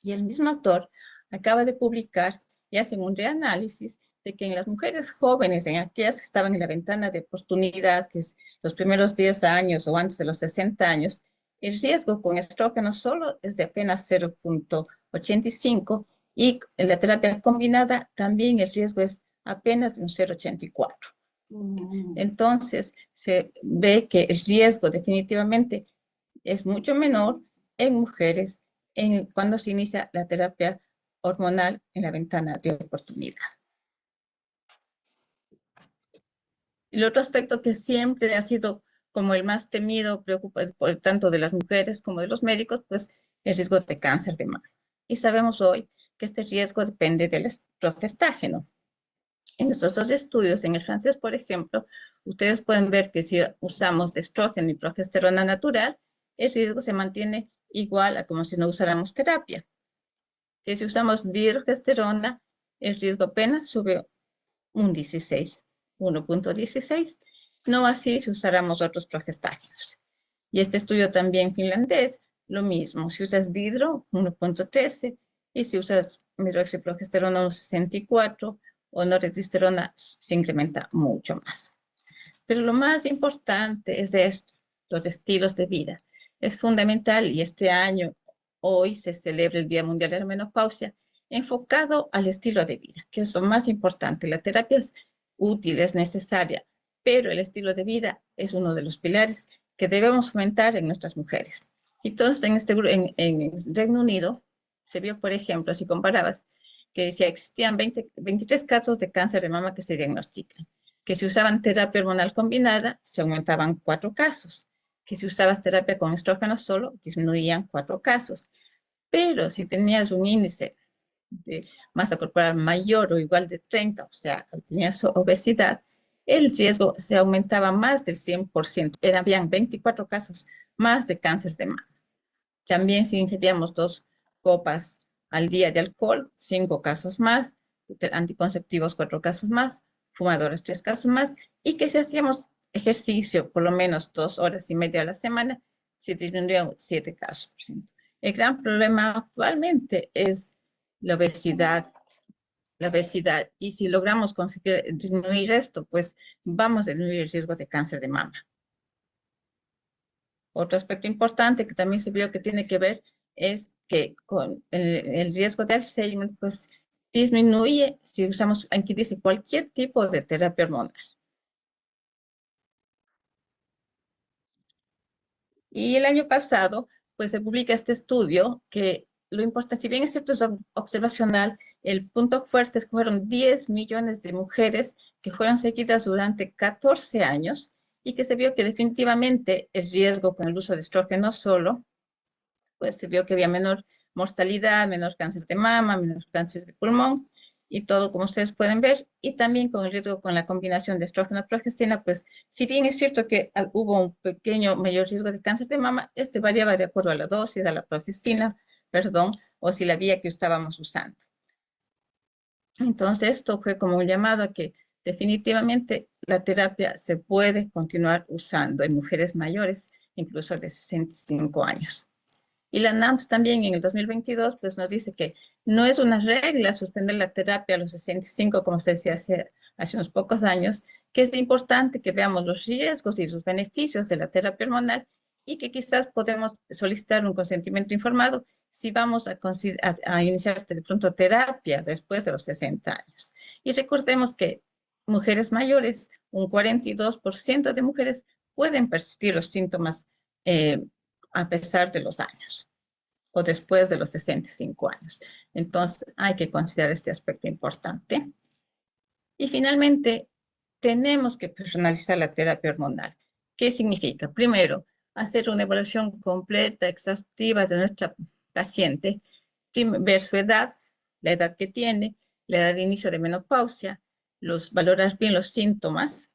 Y el mismo autor acaba de publicar y hace un reanálisis de que en las mujeres jóvenes, en aquellas que estaban en la ventana de oportunidad, que es los primeros 10 años o antes de los 60 años, el riesgo con estrógeno solo es de apenas 0.85, y en la terapia combinada también el riesgo es apenas de un 0.84. Entonces se ve que el riesgo definitivamente es mucho menor en mujeres cuando se inicia la terapia hormonal en la ventana de oportunidad. El otro aspecto que siempre ha sido como el más temido, preocupado por tanto de las mujeres como de los médicos, pues el riesgo de cáncer de mama. Y sabemos hoy que este riesgo depende del progestágeno. En estos dos estudios, en el francés, por ejemplo, ustedes pueden ver que si usamos estrógeno y progesterona natural, el riesgo se mantiene igual a como si no usáramos terapia. Que si usamos dihidrogesterona, el riesgo apenas sube un 16, 1.16. No así si usáramos otros progestágenos. Y este estudio también finlandés, lo mismo. Si usas dihidro, 1.13, y si usas hidroxiprogesterona, 1.64, o noreltesterona, se incrementa mucho más. Pero lo más importante es esto, los estilos de vida. Es fundamental y este año, hoy se celebra el Día Mundial de la Menopausia, enfocado al estilo de vida, que es lo más importante. La terapia es útil, es necesaria, pero el estilo de vida es uno de los pilares que debemos fomentar en nuestras mujeres. Entonces, en Reino Unido, se vio, por ejemplo, si comparabas, que decía existían 23 casos de cáncer de mama que se diagnostican, que si usaban terapia hormonal combinada, se aumentaban 4 casos, que si usabas terapia con estrógeno solo, disminuían 4 casos. Pero si tenías un índice de masa corporal mayor o igual de 30, o sea, tenías obesidad, el riesgo se aumentaba más del 100%. Habían 24 casos más de cáncer de mama. También si ingeríamos 2 copas al día de alcohol, 5 casos más, anticonceptivos 4 casos más, fumadores 3 casos más, y que si hacíamos ejercicio por lo menos 2 horas y media a la semana, se disminuían 7 casos. El gran problema actualmente es la obesidad, y si logramos conseguir disminuir esto, pues vamos a disminuir el riesgo de cáncer de mama. Otro aspecto importante que también se vio que tiene que ver es que con el riesgo de Alzheimer, pues disminuye si usamos, aquí dice, cualquier tipo de terapia hormonal. Y el año pasado, pues se publica este estudio que lo importante, si bien es cierto, es observacional, el punto fuerte es que fueron 10 millones de mujeres que fueron seguidas durante 14 años y que se vio que definitivamente el riesgo con el uso de estrógeno solo, pues se vio que había menor mortalidad, menor cáncer de mama, menor cáncer de pulmón y todo como ustedes pueden ver. Y también con el riesgo con la combinación de estrógeno y progestina, pues si bien es cierto que hubo un pequeño mayor riesgo de cáncer de mama, este variaba de acuerdo a la dosis, a la progestina, perdón, o si la vía que estábamos usando. Entonces esto fue como un llamado a que definitivamente la terapia se puede continuar usando en mujeres mayores, incluso de 65 años. Y la NAMS también en el 2022 pues nos dice que no es una regla suspender la terapia a los 65, como se decía hace unos pocos años, que es importante que veamos los riesgos y los beneficios de la terapia hormonal y que quizás podemos solicitar un consentimiento informado si vamos a iniciar de pronto terapia después de los 60 años. Y recordemos que mujeres mayores, un 42% de mujeres pueden persistir los síntomas a pesar de los años o después de los 65 años. Entonces, hay que considerar este aspecto importante. Y finalmente, tenemos que personalizar la terapia hormonal. ¿Qué significa? Primero, hacer una evaluación completa, exhaustiva de nuestra paciente, ver su edad, la edad que tiene, la edad de inicio de menopausia, valorar bien los síntomas.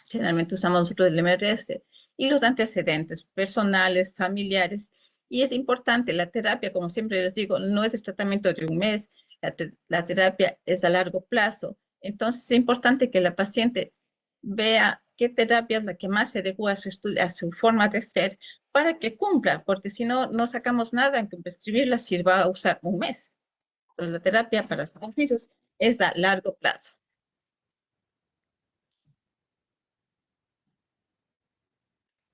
Generalmente usamos nosotros el MRS y los antecedentes personales, familiares. Y es importante, la terapia, como siempre les digo, no es el tratamiento de un mes, la terapia es a largo plazo. Entonces es importante que la paciente vea qué terapia es la que más se adecua a su forma de ser para que cumpla, porque si no, no sacamos nada en prescribirla si va a usar un mes. Entonces la terapia para los hijos es a largo plazo.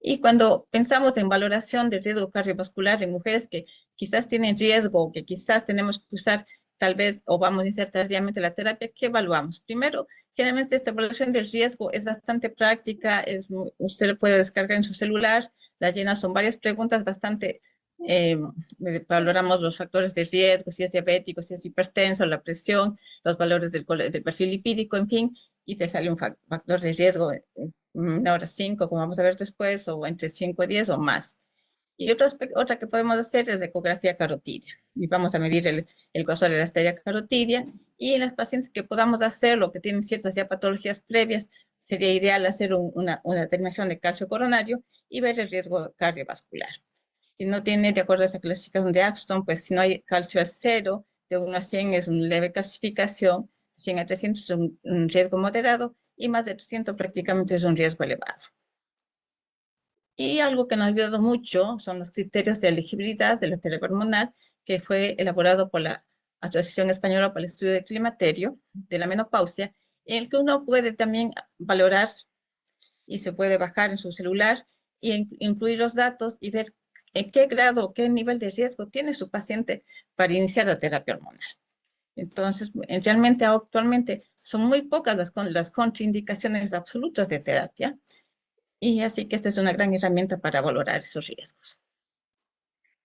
Y cuando pensamos en valoración de riesgo cardiovascular en mujeres que quizás tienen riesgo o que quizás tenemos que usar tal vez o vamos a iniciar tardíamente la terapia, ¿qué evaluamos? Primero, generalmente esta evaluación del riesgo es bastante práctica, usted lo puede descargar en su celular, la llena, son varias preguntas bastante valoramos los factores de riesgo, si es diabético, si es hipertenso, la presión, los valores del perfil lipídico, en fin, y te sale un factor de riesgo ahora 5, como vamos a ver después, o entre 5 y 10 o más. Y otra que podemos hacer es ecografía carotidia. Y vamos a medir el grosor de la arteria carotidia. Y en las pacientes que podamos hacerlo, que tienen ciertas ya patologías previas, sería ideal hacer una determinación de calcio coronario y ver el riesgo cardiovascular. Si no tiene, de acuerdo a esa clasificación de Axton, pues si no hay calcio a 0, de 1 a 100 es una leve clasificación, 100 a 300 es un riesgo moderado, y más de 300 prácticamente es un riesgo elevado. Y algo que nos ha ayudado mucho son los criterios de elegibilidad de la terapia hormonal, que fue elaborado por la Asociación Española para el Estudio del Climaterio de la Menopausia, en el que uno puede también valorar y se puede bajar en su celular y incluir los datos y ver en qué grado o qué nivel de riesgo tiene su paciente para iniciar la terapia hormonal. Entonces, realmente actualmente son muy pocas las contraindicaciones absolutas de terapia, y así que esta es una gran herramienta para valorar esos riesgos.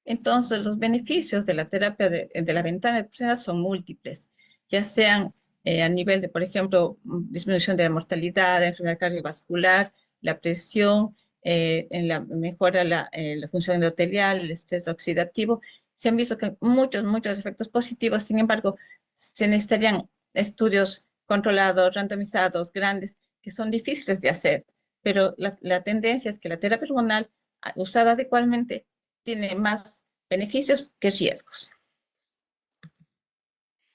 Entonces, los beneficios de la terapia de la ventana de oportunidad son múltiples, ya sean a nivel de, por ejemplo, disminución de la mortalidad, de enfermedad cardiovascular, la presión, mejora la función endotelial, el estrés oxidativo. Se han visto que muchos efectos positivos. Sin embargo, se necesitarían estudios controlados, randomizados, grandes, que son difíciles de hacer. Pero la tendencia es que la terapia hormonal usada adecuadamente tiene más beneficios que riesgos.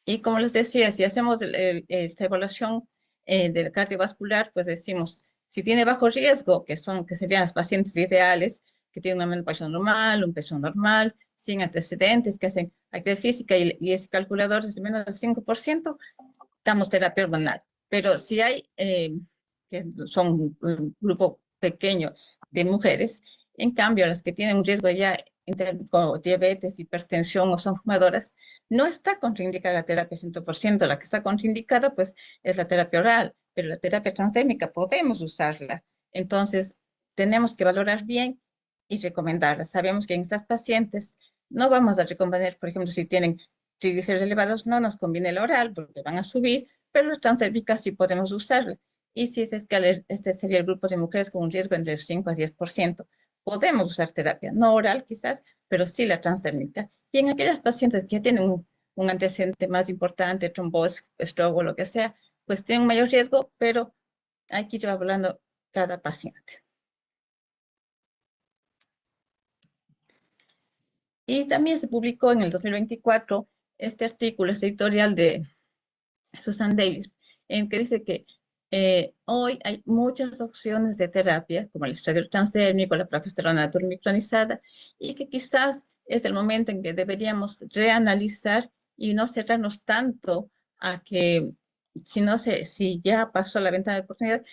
Y como les decía, si hacemos esta evaluación del cardiovascular, pues decimos, si tiene bajo riesgo, que serían las pacientes ideales, que tienen una menopausia normal, un peso normal, sin antecedentes, que hacen actividad física y ese calculador es de menos del 5%, damos terapia hormonal. Pero si hay, que son un grupo pequeño de mujeres, en cambio, las que tienen un riesgo ya como diabetes, hipertensión o son fumadoras, no está contraindicada la terapia 100%. La que está contraindicada, pues, es la terapia oral, pero la terapia transdérmica podemos usarla. Entonces, tenemos que valorar bien y recomendarla. Sabemos que en estas pacientes no vamos a recomendar, por ejemplo, si tienen triglicéridos elevados, no nos conviene la oral porque van a subir, pero la transdérmica sí podemos usarla. Y si este sería el grupo de mujeres con un riesgo entre el 5 a 10%, podemos usar terapia, no oral quizás, pero sí la transdérmica. Y en aquellas pacientes que tienen un antecedente más importante, trombosis, stroke o lo que sea, pues tienen un mayor riesgo, pero hay que ir hablando cada paciente. Y también se publicó en el 2024 este artículo, este editorial de Susan Davis, en que dice que hoy hay muchas opciones de terapia, como el estradiol transdérmico, la progesterona naturmicronizada, y que quizás es el momento en que deberíamos reanalizar y no cerrarnos tanto a que si ya pasó la ventana de oportunidad,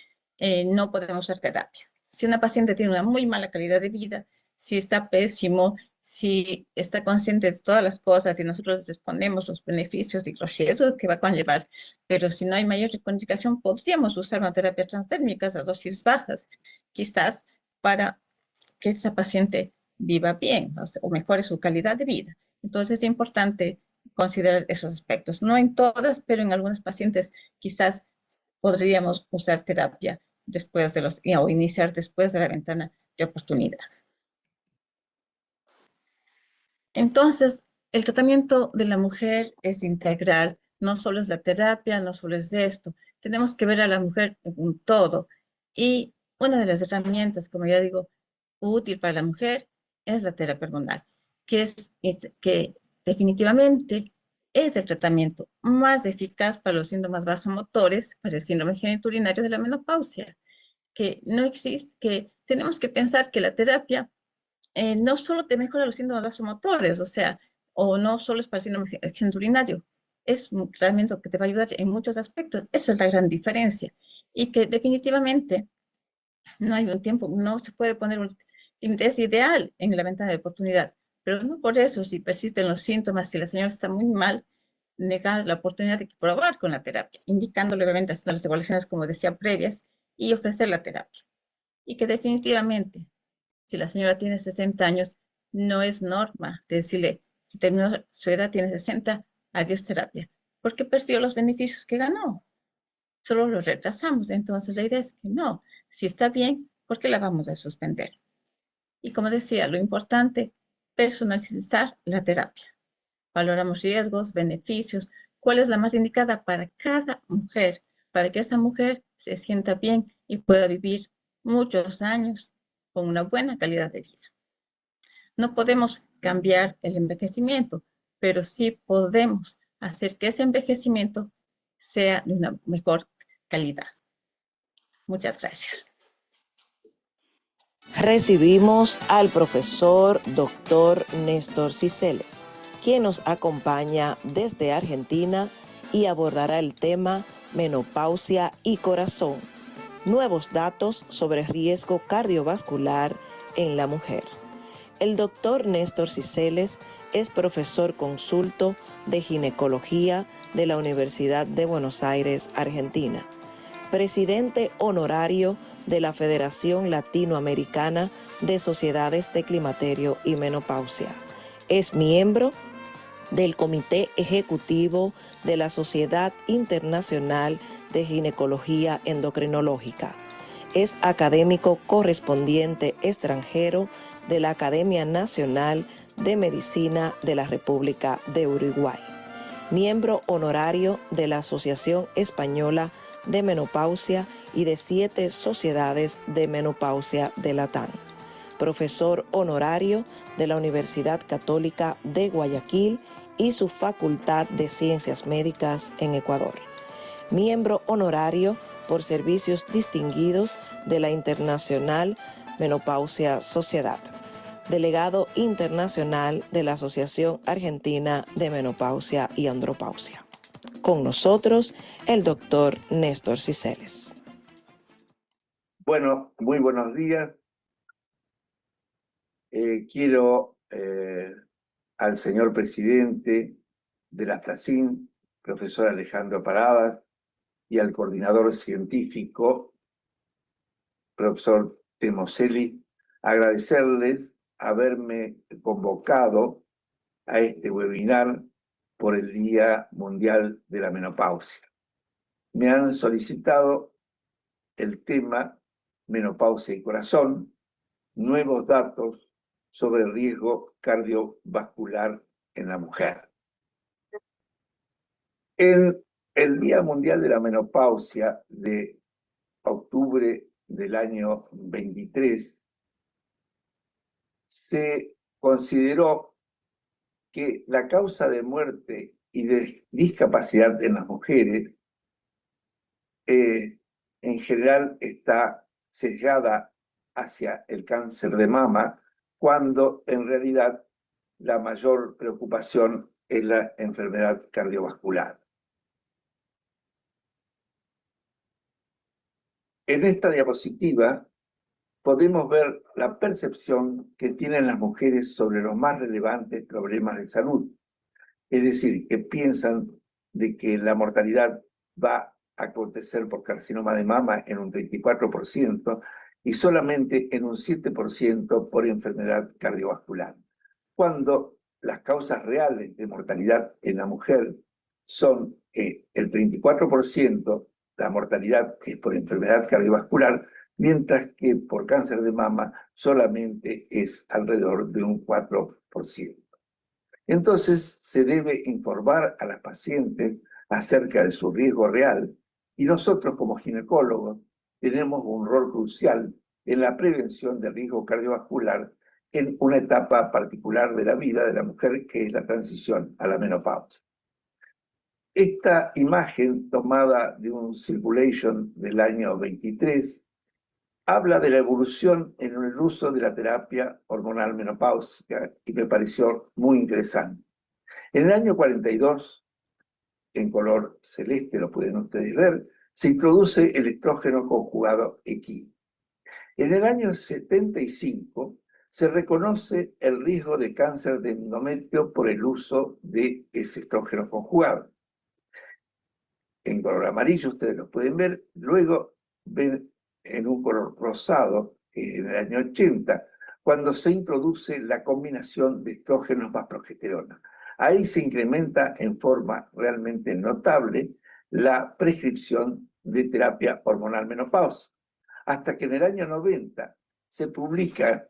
no podemos hacer terapia. Si una paciente tiene una muy mala calidad de vida, si está pésimo, si está consciente de todas las cosas y nosotros les exponemos los beneficios y los riesgos que va a conllevar, pero si no hay mayor contraindicación, podríamos usar una terapia transdérmica a dosis bajas, quizás para que esa paciente viva bien, o mejore su calidad de vida. Entonces es importante considerar esos aspectos. No en todas, pero en algunas pacientes quizás podríamos usar terapia después o iniciar después de la ventana de oportunidad. Entonces, el tratamiento de la mujer es integral, no solo es la terapia, no solo es esto. Tenemos que ver a la mujer en un todo. Y una de las herramientas, como ya digo, útil para la mujer es la terapia hormonal, que definitivamente es el tratamiento más eficaz para los síntomas vasomotores, para el síndrome genitourinario de la menopausia, que no existe, que tenemos que pensar que la terapia no solo te mejora los síntomas vasomotores, o sea, o no solo es para el síndrome genitourinario, es un tratamiento que te va a ayudar en muchos aspectos. Esa es la gran diferencia. Y que definitivamente no hay un tiempo, no se puede poner un límite, es ideal en la ventana de oportunidad, pero no por eso, si persisten los síntomas, si la señora está muy mal, negar la oportunidad de probar con la terapia, indicándole obviamente haciendo las evaluaciones, como decía, previas, y ofrecer la terapia. Y que definitivamente, si la señora tiene 60 años, No es norma decirle, si terminó su edad, tiene 60, adiós terapia, porque perdió los beneficios que ganó. Solo lo retrasamos. Entonces la idea es que no, si está bien, ¿por qué la vamos a suspender? Y como decía, lo importante, personalizar la terapia. Valoramos riesgos, beneficios, cuál es la más indicada para cada mujer, para que esa mujer se sienta bien y pueda vivir muchos años con una buena calidad de vida. No podemos cambiar el envejecimiento, pero sí podemos hacer que ese envejecimiento sea de una mejor calidad. Muchas gracias. Recibimos al profesor Dr. Néstor Ciceles, quien nos acompaña desde Argentina y abordará el tema menopausia y corazón, nuevos datos sobre riesgo cardiovascular en la mujer. El doctor Néstor Ciceles es profesor consulto de ginecología de la Universidad de Buenos Aires, Argentina, presidente honorario de la Federación Latinoamericana de Sociedades de Climaterio y Menopausia. Es miembro del Comité Ejecutivo de la Sociedad Internacional de Ginecología Endocrinológica. Es académico correspondiente extranjero de la Academia Nacional de Medicina de la República de Uruguay. Miembro honorario de la Asociación Española de Menopausia y de 7 sociedades de menopausia de Latam. Profesor honorario de la Universidad Católica de Guayaquil y su Facultad de Ciencias Médicas en Ecuador. Miembro honorario por servicios distinguidos de la Internacional Menopausia Sociedad. Delegado internacional de la Asociación Argentina de Menopausia y Andropausia. Con nosotros, el doctor Néstor Ciceles. Bueno, muy buenos días. Quiero al señor presidente de la FLACIN, profesor Alejandro Paradas, y al coordinador científico, profesor Temoselli, agradecerles haberme convocado a este webinar por el Día Mundial de la Menopausia. Me han solicitado el tema menopausia y corazón, nuevos datos sobre el riesgo cardiovascular en la mujer. En el Día Mundial de la Menopausia de octubre del año 23, se consideró que la causa de muerte y de discapacidad en las mujeres en general está sesgada hacia el cáncer de mama, cuando en realidad la mayor preocupación es la enfermedad cardiovascular. En esta diapositiva podemos ver la percepción que tienen las mujeres sobre los más relevantes problemas de salud. Es decir, que piensan de que la mortalidad va a acontecer por carcinoma de mama en un 34% y solamente en un 7% por enfermedad cardiovascular, cuando las causas reales de mortalidad en la mujer son el 34%, la mortalidad es por enfermedad cardiovascular, mientras que por cáncer de mama solamente es alrededor de un 4%. Entonces, se debe informar a las pacientes acerca de su riesgo real y nosotros como ginecólogos tenemos un rol crucial en la prevención del riesgo cardiovascular en una etapa particular de la vida de la mujer, que es la transición a la menopausia. Esta imagen, tomada de un Circulation del año 23, habla de la evolución en el uso de la terapia hormonal menopáusica y me pareció muy interesante. En el año 42, en color celeste, lo pueden ustedes ver, se introduce el estrógeno conjugado equi. En el año 75 se reconoce el riesgo de cáncer de endometrio por el uso de ese estrógeno conjugado. En color amarillo ustedes lo pueden ver, luego ven en un color rosado, en el año 80, cuando se introduce la combinación de estrógenos más progesterona. Ahí se incrementa en forma realmente notable la prescripción de terapia hormonal menopáusica, hasta que en el año 90 se publica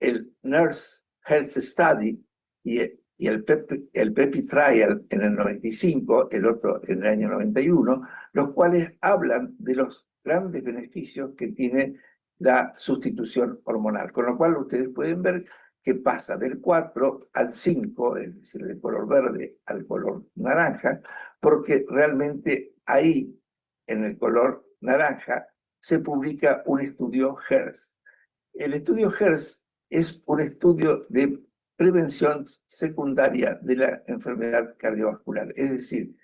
el Nurse Health Study y el PEPI Trial en el 95, el otro en el año 91, los cuales hablan de los grandes beneficios que tiene la sustitución hormonal. Con lo cual ustedes pueden ver que pasa del 4 al 5, es decir, del color verde al color naranja, porque realmente ahí, en el color naranja, se publica un estudio HERS. El estudio HERS es un estudio de prevención secundaria de la enfermedad cardiovascular. Es decir,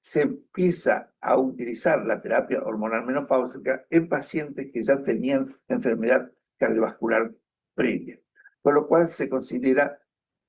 se empieza a utilizar la terapia hormonal menopáusica en pacientes que ya tenían enfermedad cardiovascular previa, con lo cual se considera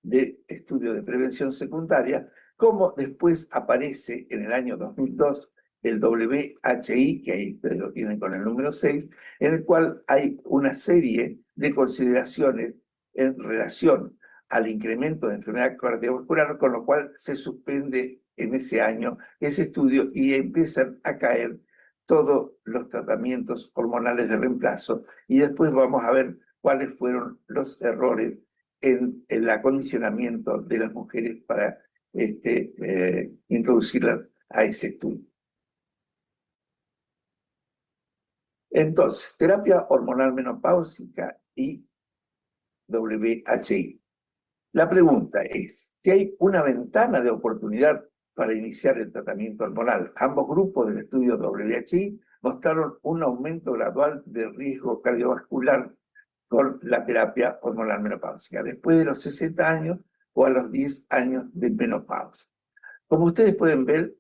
de estudio de prevención secundaria, como después aparece en el año 2002 el WHI, que ahí ustedes lo tienen con el número 6, en el cual hay una serie de consideraciones en relación al incremento de enfermedad cardiovascular, con lo cual se suspende en ese año ese estudio y empiezan a caer todos los tratamientos hormonales de reemplazo, y después vamos a ver cuáles fueron los errores en el acondicionamiento de las mujeres para introducirlas a ese estudio. Entonces, terapia hormonal menopáusica y WHI. La pregunta es, si hay una ventana de oportunidad para iniciar el tratamiento hormonal. Ambos grupos del estudio WHI mostraron un aumento gradual de riesgo cardiovascular con la terapia hormonal menopáusica, después de los 60 años o a los 10 años de menopausia. Como ustedes pueden ver,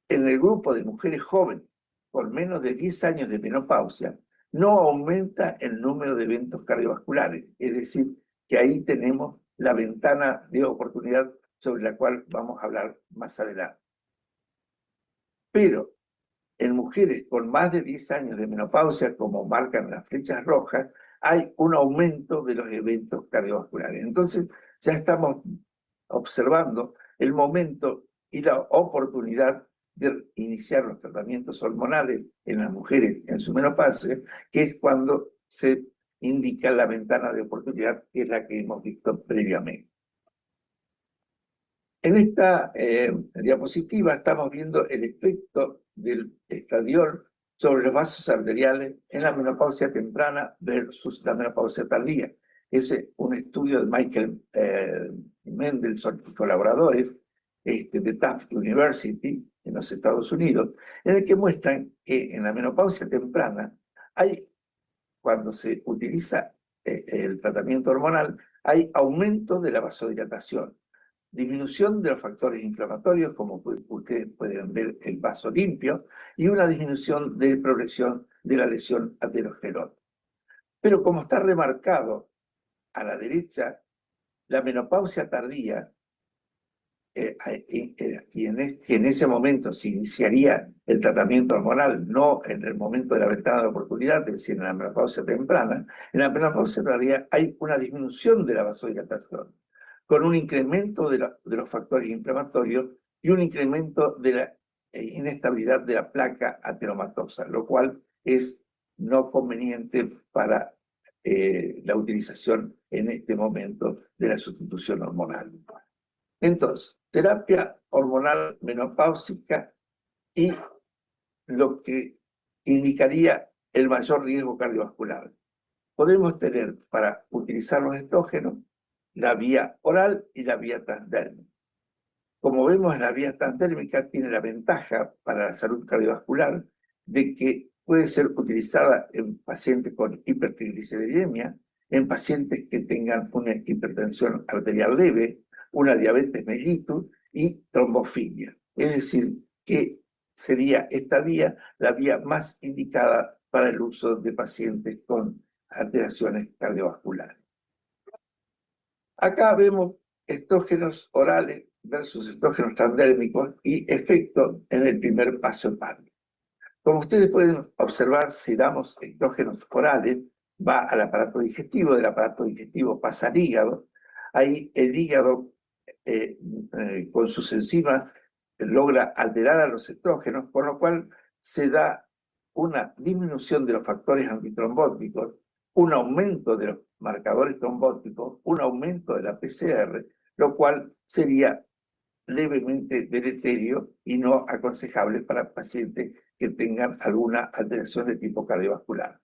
en el grupo de mujeres jóvenes con menos de 10 años de menopausia, no aumenta el número de eventos cardiovasculares, es decir, que ahí tenemos la ventana de oportunidad sobre la cual vamos a hablar más adelante. Pero en mujeres con más de 10 años de menopausia, como marcan las flechas rojas, hay un aumento de los eventos cardiovasculares. Entonces, ya estamos observando el momento y la oportunidad de iniciar los tratamientos hormonales en las mujeres en su menopausia, que es cuando se indica la ventana de oportunidad, que es la que hemos visto previamente. En esta diapositiva estamos viendo el efecto del estradiol sobre los vasos arteriales en la menopausia temprana versus la menopausia tardía. Es un estudio de Michael Mendelssohn y colaboradores de Tufts University en los Estados Unidos, en el que muestran que en la menopausia temprana cuando se utiliza el tratamiento hormonal, hay aumento de la vasodilatación, disminución de los factores inflamatorios, como ustedes pueden ver el vaso limpio, y una disminución de progresión de la lesión aterosclerótica. Pero como está remarcado a la derecha, la menopausia tardía, y en ese momento se iniciaría el tratamiento hormonal, no en el momento de la ventana de oportunidad, es decir, en la menopausia temprana, en la menopausia tardía hay una disminución de la vasodilatación, con un incremento de los factores inflamatorios y un incremento de la inestabilidad de la placa ateromatosa, lo cual es no conveniente para la utilización en este momento de la sustitución hormonal. Entonces, terapia hormonal menopáusica y lo que indicaría el mayor riesgo cardiovascular. Podemos tener para utilizar los estrógenos la vía oral y la vía transdérmica. Como vemos, la vía transdérmica tiene la ventaja para la salud cardiovascular de que puede ser utilizada en pacientes con hipertrigliceridemia, en pacientes que tengan una hipertensión arterial leve, una diabetes mellitus y trombofilia. Es decir, que sería esta vía la vía más indicada para el uso de pacientes con alteraciones cardiovasculares. Acá vemos estrógenos orales versus estrógenos transdérmicos y efecto en el primer paso hepático. Como ustedes pueden observar, si damos estrógenos orales, va al aparato digestivo, del aparato digestivo pasa al hígado. Ahí el hígado, con sus enzimas, logra alterar a los estrógenos, por lo cual se da una disminución de los factores antitrombóticos, un aumento de los marcadores trombóticos, un aumento de la PCR, lo cual sería levemente deleterio y no aconsejable para pacientes que tengan alguna alteración de tipo cardiovascular.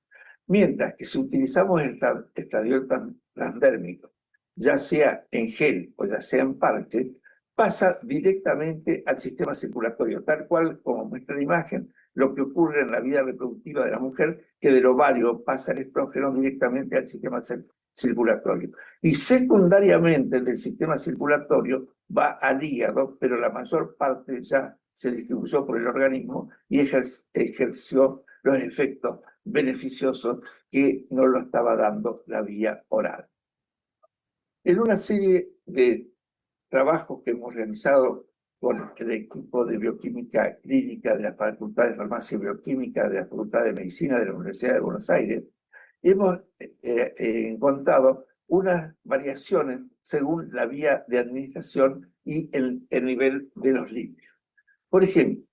Mientras que si utilizamos el estradiol transdérmico, ya sea en gel o ya sea en parche, pasa directamente al sistema circulatorio, tal cual como muestra la imagen, lo que ocurre en la vida reproductiva de la mujer, que del ovario pasa el estrógeno directamente al sistema circulatorio. Y secundariamente del sistema circulatorio va al hígado, pero la mayor parte ya se distribuyó por el organismo y ejerció los efectos beneficiosos que nos lo estaba dando la vía oral. En una serie de trabajos que hemos realizado con el equipo de bioquímica clínica de la Facultad de Farmacia y Bioquímica de la Facultad de Medicina de la Universidad de Buenos Aires, hemos encontrado unas variaciones según la vía de administración y el nivel de los lípidos. Por ejemplo,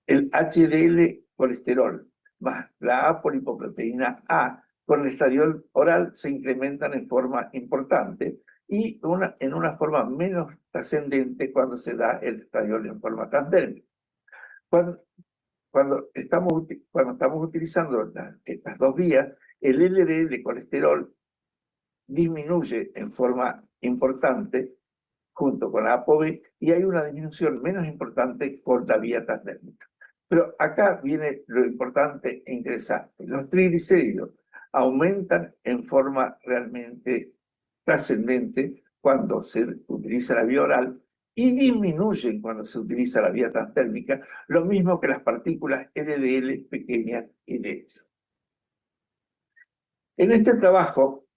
el HDL colesterol más la apolipoproteína A con el estradiol oral se incrementan en forma importante y en una forma menos trascendente cuando se da el estradiol en forma transdérmica. Cuando estamos utilizando estas dos vías, el LDL colesterol disminuye en forma importante junto con la ApoB y hay una disminución menos importante por la vía transdérmica. Pero acá viene lo importante e interesante. Los triglicéridos aumentan en forma realmente trascendente cuando se utiliza la vía oral y disminuyen cuando se utiliza la vía transdérmica, lo mismo que las partículas LDL pequeñas y densas. En este trabajo,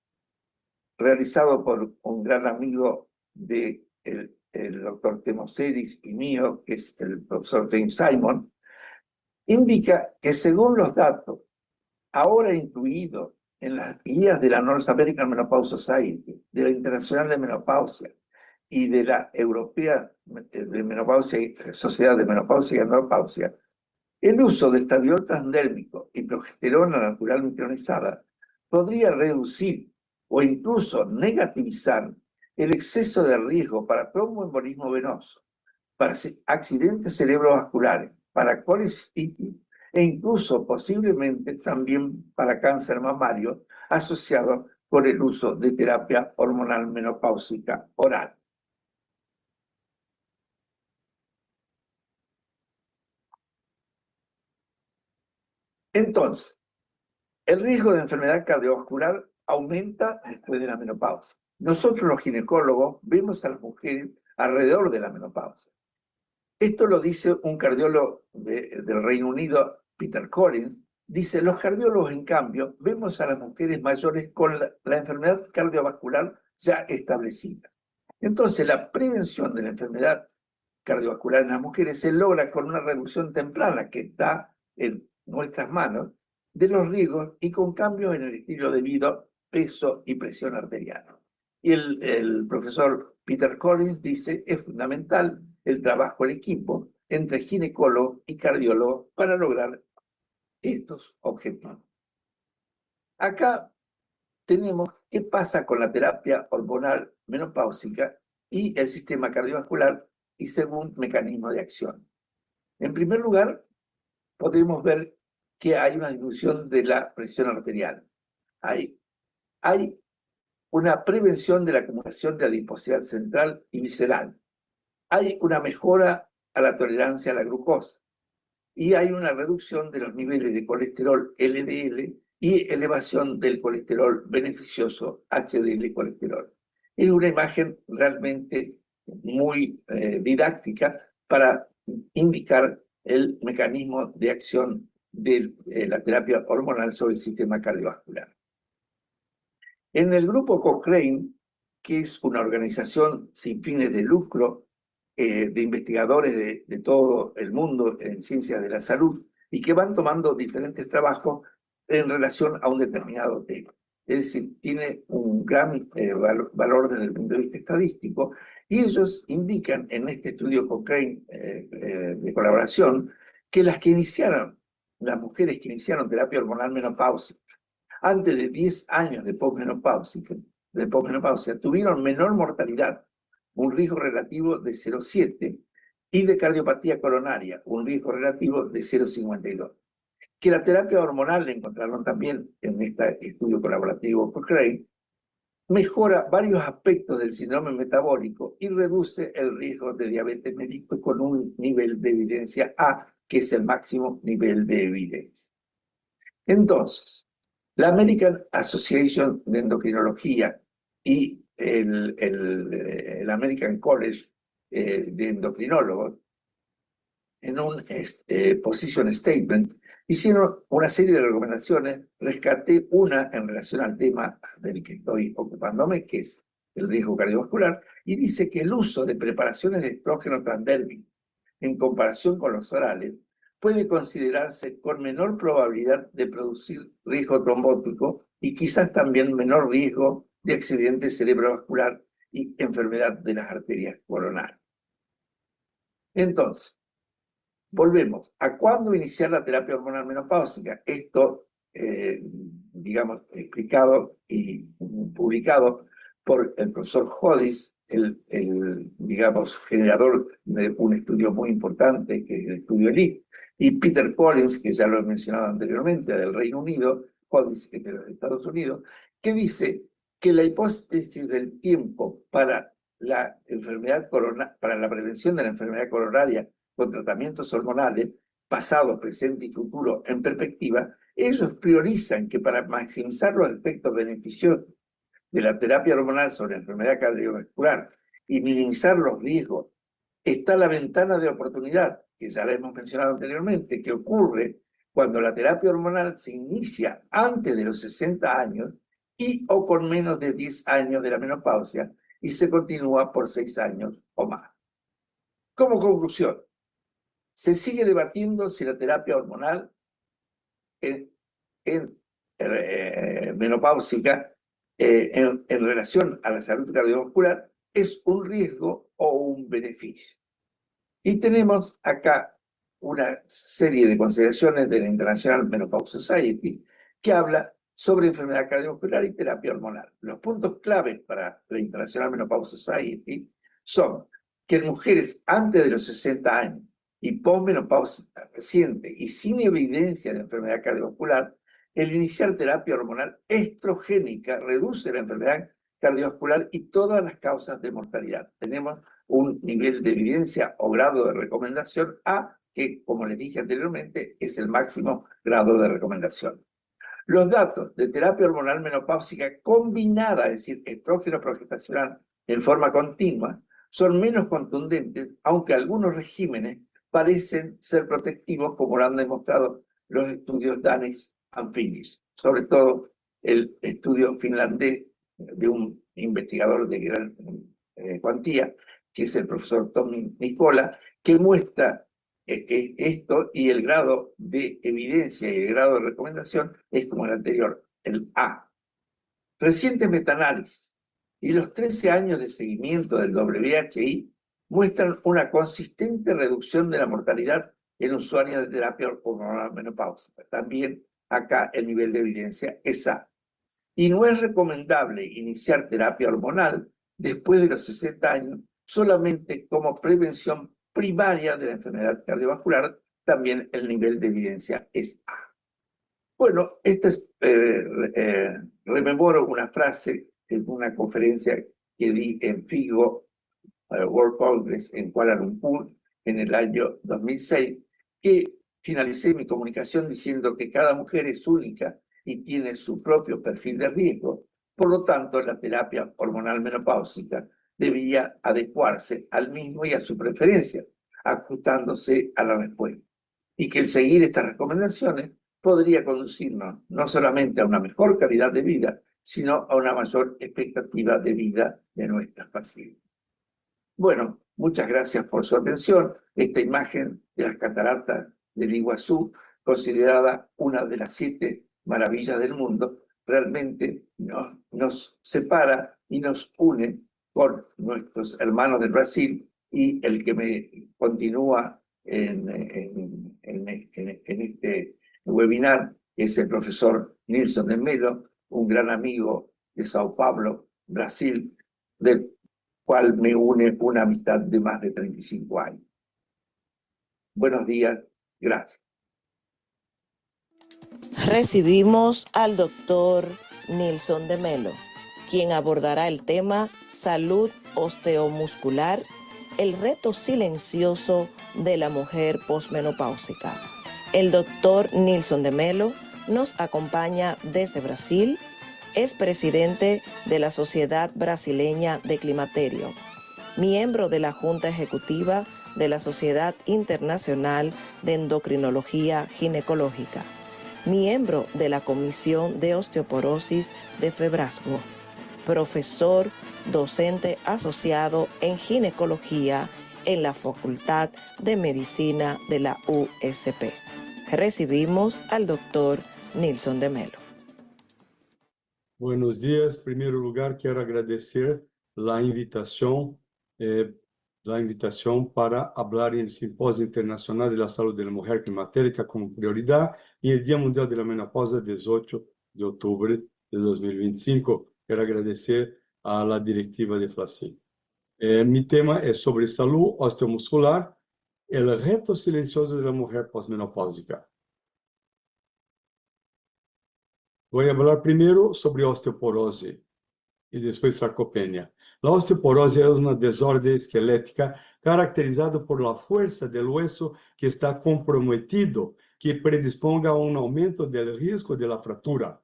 realizado por un gran amigo del doctor Temoseris y mío, que es el profesor James Simon, indica que según los datos ahora incluidos en las guías de la North American Menopause Society, de la Internacional de Menopausia y de la Europea de Menopausia, Sociedad de Menopausia y Andropausia, el uso de estradiol transdérmico y progesterona natural micronizada podría reducir o incluso negativizar el exceso de riesgo para tromboembolismo venoso, para accidentes cerebrovasculares, para colecistitis e incluso posiblemente también para cáncer mamario asociado con el uso de terapia hormonal menopáusica oral. Entonces, el riesgo de enfermedad cardiovascular aumenta después de la menopausia. Nosotros los ginecólogos vemos a las mujeres alrededor de la menopausia. Esto lo dice un cardiólogo del Reino Unido, Peter Collins. Dice, los cardiólogos, en cambio, vemos a las mujeres mayores con la enfermedad cardiovascular ya establecida. Entonces, la prevención de la enfermedad cardiovascular en las mujeres se logra con una reducción temprana que está en nuestras manos de los riesgos y con cambios en el estilo de vida, peso y presión arterial. Y el profesor Peter Collins dice, es fundamental el trabajo en equipo entre ginecólogo y cardiólogo para lograr estos objetivos. Acá tenemos qué pasa con la terapia hormonal menopáusica y el sistema cardiovascular y según mecanismo de acción. En primer lugar, podemos ver que hay una disminución de la presión arterial. Hay una prevención de la acumulación de adiposidad central y visceral. Hay una mejora a la tolerancia a la glucosa. Y hay una reducción de los niveles de colesterol LDL y elevación del colesterol beneficioso HDL colesterol. Es una imagen realmente muy didáctica para indicar el mecanismo de acción de la terapia hormonal sobre el sistema cardiovascular. En el grupo Cochrane, que es una organización sin fines de lucro de investigadores de todo el mundo en ciencias de la salud y que van tomando diferentes trabajos en relación a un determinado tema. es decir, tiene un gran valor desde el punto de vista estadístico, y ellos indican en este estudio Cochrane de colaboración que las mujeres que iniciaron terapia hormonal menopáusica antes de 10 años de posmenopausia, tuvieron menor mortalidad, un riesgo relativo de 0,7, y de cardiopatía coronaria, un riesgo relativo de 0,52. Que la terapia hormonal, le encontraron también en este estudio colaborativo Cochrane, mejora varios aspectos del síndrome metabólico y reduce el riesgo de diabetes mellitus con un nivel de evidencia A, que es el máximo nivel de evidencia. Entonces, la American Association de Endocrinología y el American College de Endocrinólogos, en un position statement, hicieron una serie de recomendaciones. Rescaté una en relación al tema del que estoy ocupándome, que es el riesgo cardiovascular, y dice que el uso de preparaciones de estrógeno transdérmico en comparación con los orales puede considerarse con menor probabilidad de producir riesgo trombótico y quizás también menor riesgo de accidente cerebrovascular y enfermedad de las arterias coronarias. Entonces, volvemos a cuándo iniciar la terapia hormonal menopáusica. Esto, digamos, explicado y publicado por el profesor Hodis, digamos, generador de un estudio muy importante, que es el estudio ELIT, y Peter Collins, que ya lo he mencionado anteriormente, del Reino Unido, Hodis es de los Estados Unidos, que dice que la hipótesis del tiempo para la prevención de la enfermedad coronaria con tratamientos hormonales, pasado, presente y futuro en perspectiva, ellos priorizan que para maximizar los efectos beneficiosos de la terapia hormonal sobre la enfermedad cardiovascular y minimizar los riesgos, está la ventana de oportunidad, que ya la hemos mencionado anteriormente, que ocurre cuando la terapia hormonal se inicia antes de los 60 años y o con menos de 10 años de la menopausia y se continúa por 6 años o más. Como conclusión, se sigue debatiendo si la terapia hormonal menopáusica en relación a la salud cardiovascular es un riesgo o un beneficio. Y tenemos acá una serie de consideraciones de la International Menopause Society que habla sobre enfermedad cardiovascular y terapia hormonal. Los puntos claves para la International Menopause Society son que en mujeres antes de los 60 años y posmenopausia reciente y sin evidencia de enfermedad cardiovascular, el iniciar terapia hormonal estrogénica reduce la enfermedad cardiovascular y todas las causas de mortalidad. Tenemos un nivel de evidencia o grado de recomendación A, que, como les dije anteriormente, es el máximo grado de recomendación. Los datos de terapia hormonal menopáusica combinada, es decir, estrógeno progestacional en forma continua, son menos contundentes, aunque algunos regímenes parecen ser protectivos, como lo han demostrado los estudios Danis y Phillips, sobre todo el estudio finlandés de un investigador de gran cuantía, que es el profesor Tommy Nicola, que muestra esto, y el grado de evidencia y el grado de recomendación es como el anterior, el A. Recientes metaanálisis y los 13 años de seguimiento del WHI muestran una consistente reducción de la mortalidad en usuarios de terapia hormonal menopáusica. También acá el nivel de evidencia es A. Y no es recomendable iniciar terapia hormonal después de los 60 años solamente como prevención primaria de la enfermedad cardiovascular. También el nivel de evidencia es A. Bueno, rememoro una frase en una conferencia que di en FIGO World Congress en Kuala Lumpur en el año 2006, que finalicé mi comunicación diciendo que cada mujer es única y tiene su propio perfil de riesgo. Por lo tanto, la terapia hormonal menopáusica debía adecuarse al mismo y a su preferencia, ajustándose a la respuesta. Y que el seguir estas recomendaciones podría conducirnos no solamente a una mejor calidad de vida, sino a una mayor expectativa de vida de nuestras pacientes. Bueno, muchas gracias por su atención. Esta imagen de las cataratas del Iguazú, considerada una de las 7 maravillas del mundo, realmente nos separa y nos une con nuestros hermanos del Brasil, y el que me continúa en este webinar es el profesor Nilson de Mello, un gran amigo de Sao Paulo, Brasil, del cual me une una amistad de más de 35 años. Buenos días, gracias. Recibimos al doctor Nilson de Mello, quien abordará el tema salud osteomuscular, el reto silencioso de la mujer posmenopáusica. El doctor Nilson de Mello nos acompaña desde Brasil, es presidente de la Sociedad Brasileña de Climaterio, miembro de la Junta Ejecutiva de la Sociedad Internacional de Endocrinología Ginecológica, miembro de la Comisión de Osteoporosis de FEBRASGO, profesor, docente asociado en ginecología en la Facultad de Medicina de la USP. Recibimos al doctor Nilson de Mello. Buenos días. En primer lugar, quiero agradecer la invitación para hablar en el Simposio Internacional de la Salud de la Mujer Climatérica como prioridad y el Día Mundial de la Menopausia, 18 de octubre de 2025. Quiero agradecer a la directiva de FLACIN. Mi tema es sobre salud osteomuscular, el reto silencioso de la mujer posmenopáusica. Voy a hablar primero sobre osteoporosis y después sarcopenia. La osteoporosis es una desorden esquelética caracterizada por la fuerza del hueso que está comprometido, que predisponga a un aumento del riesgo de la fractura.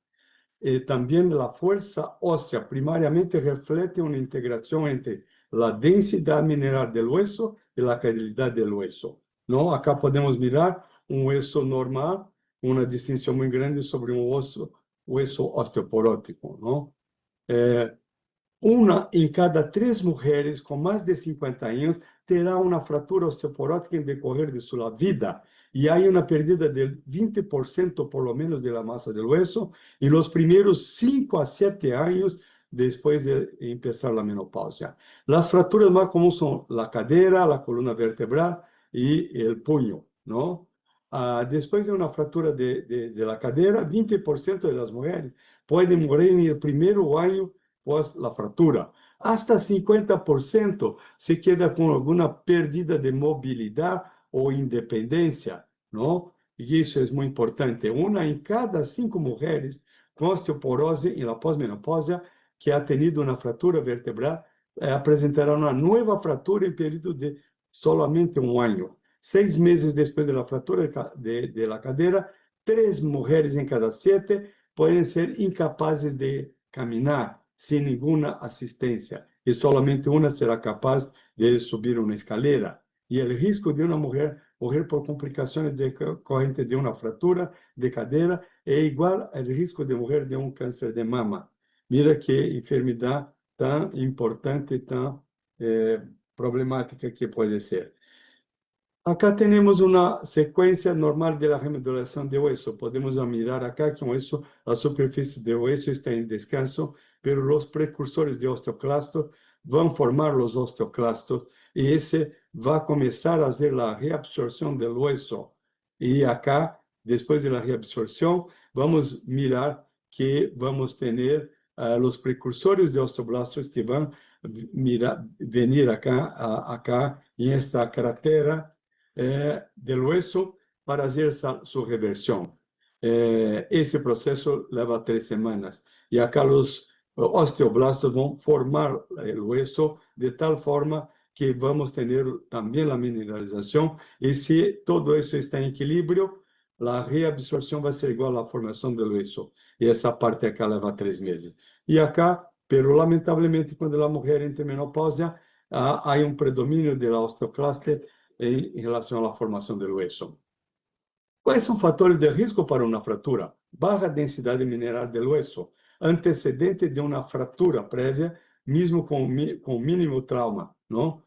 También la fuerza ósea primariamente refleja una integración entre la densidad mineral del hueso y la calidad del hueso, ¿no? Acá podemos mirar un hueso normal, una distinción muy grande sobre un hueso osteoporótico, ¿no? Una en cada 3 mujeres con más de 50 años terá una fractura osteoporótica en decorrer de su vida, y hay una pérdida del 20% por lo menos de la masa del hueso en los primeros 5 a 7 años después de empezar la menopausia. Las fracturas más comunes son la cadera, la columna vertebral y el puño, ¿no? Después de una fractura de la cadera, 20% de las mujeres pueden morir en el primer año pós la fractura. Hasta 50% se queda con alguna pérdida de movilidad o independencia, ¿no? Y eso es muy importante. Una en cada 5 mujeres con osteoporosis en la posmenopausia que ha tenido una fractura vertebral presentará una nueva fractura en periodo de solamente 1 año. 6 meses después de la fractura de la cadera, 3 mujeres en cada 7 pueden ser incapaces de caminar sin ninguna asistencia, y solamente una será capaz de subir una escalera. Y el riesgo de una mujer morir por complicaciones decorrentes de una fractura de cadera es igual al riesgo de morir de un cáncer de mama. Mira qué enfermedad tan importante, tan problemática que puede ser. Acá tenemos una secuencia normal de la remodelación de hueso. Podemos mirar acá que la superficie de hueso está en descanso, pero los precursores de osteoclastos van a formar los osteoclastos y ese va a comenzar a hacer la reabsorción del hueso. Y acá, después de la reabsorción, vamos a mirar que vamos a tener los precursores de osteoblastos que van a venir acá en esta cratera del hueso para hacer su reversión. Ese proceso lleva 3 semanas. Y acá los osteoblastos van a formar el hueso de tal forma que vamos a tener también la mineralización. Y si todo eso está en equilibrio, la reabsorción va a ser igual a la formación del hueso. Y esa parte acá lleva 3 meses. Y acá, pero lamentablemente, cuando la mujer entra en menopausia, hay un predominio de la osteoclaste en relación a la formación del hueso. ¿Cuáles son factores de riesgo para una fractura? Baja densidad mineral del hueso, antecedente de una fractura previa, mismo con mínimo trauma, ¿no?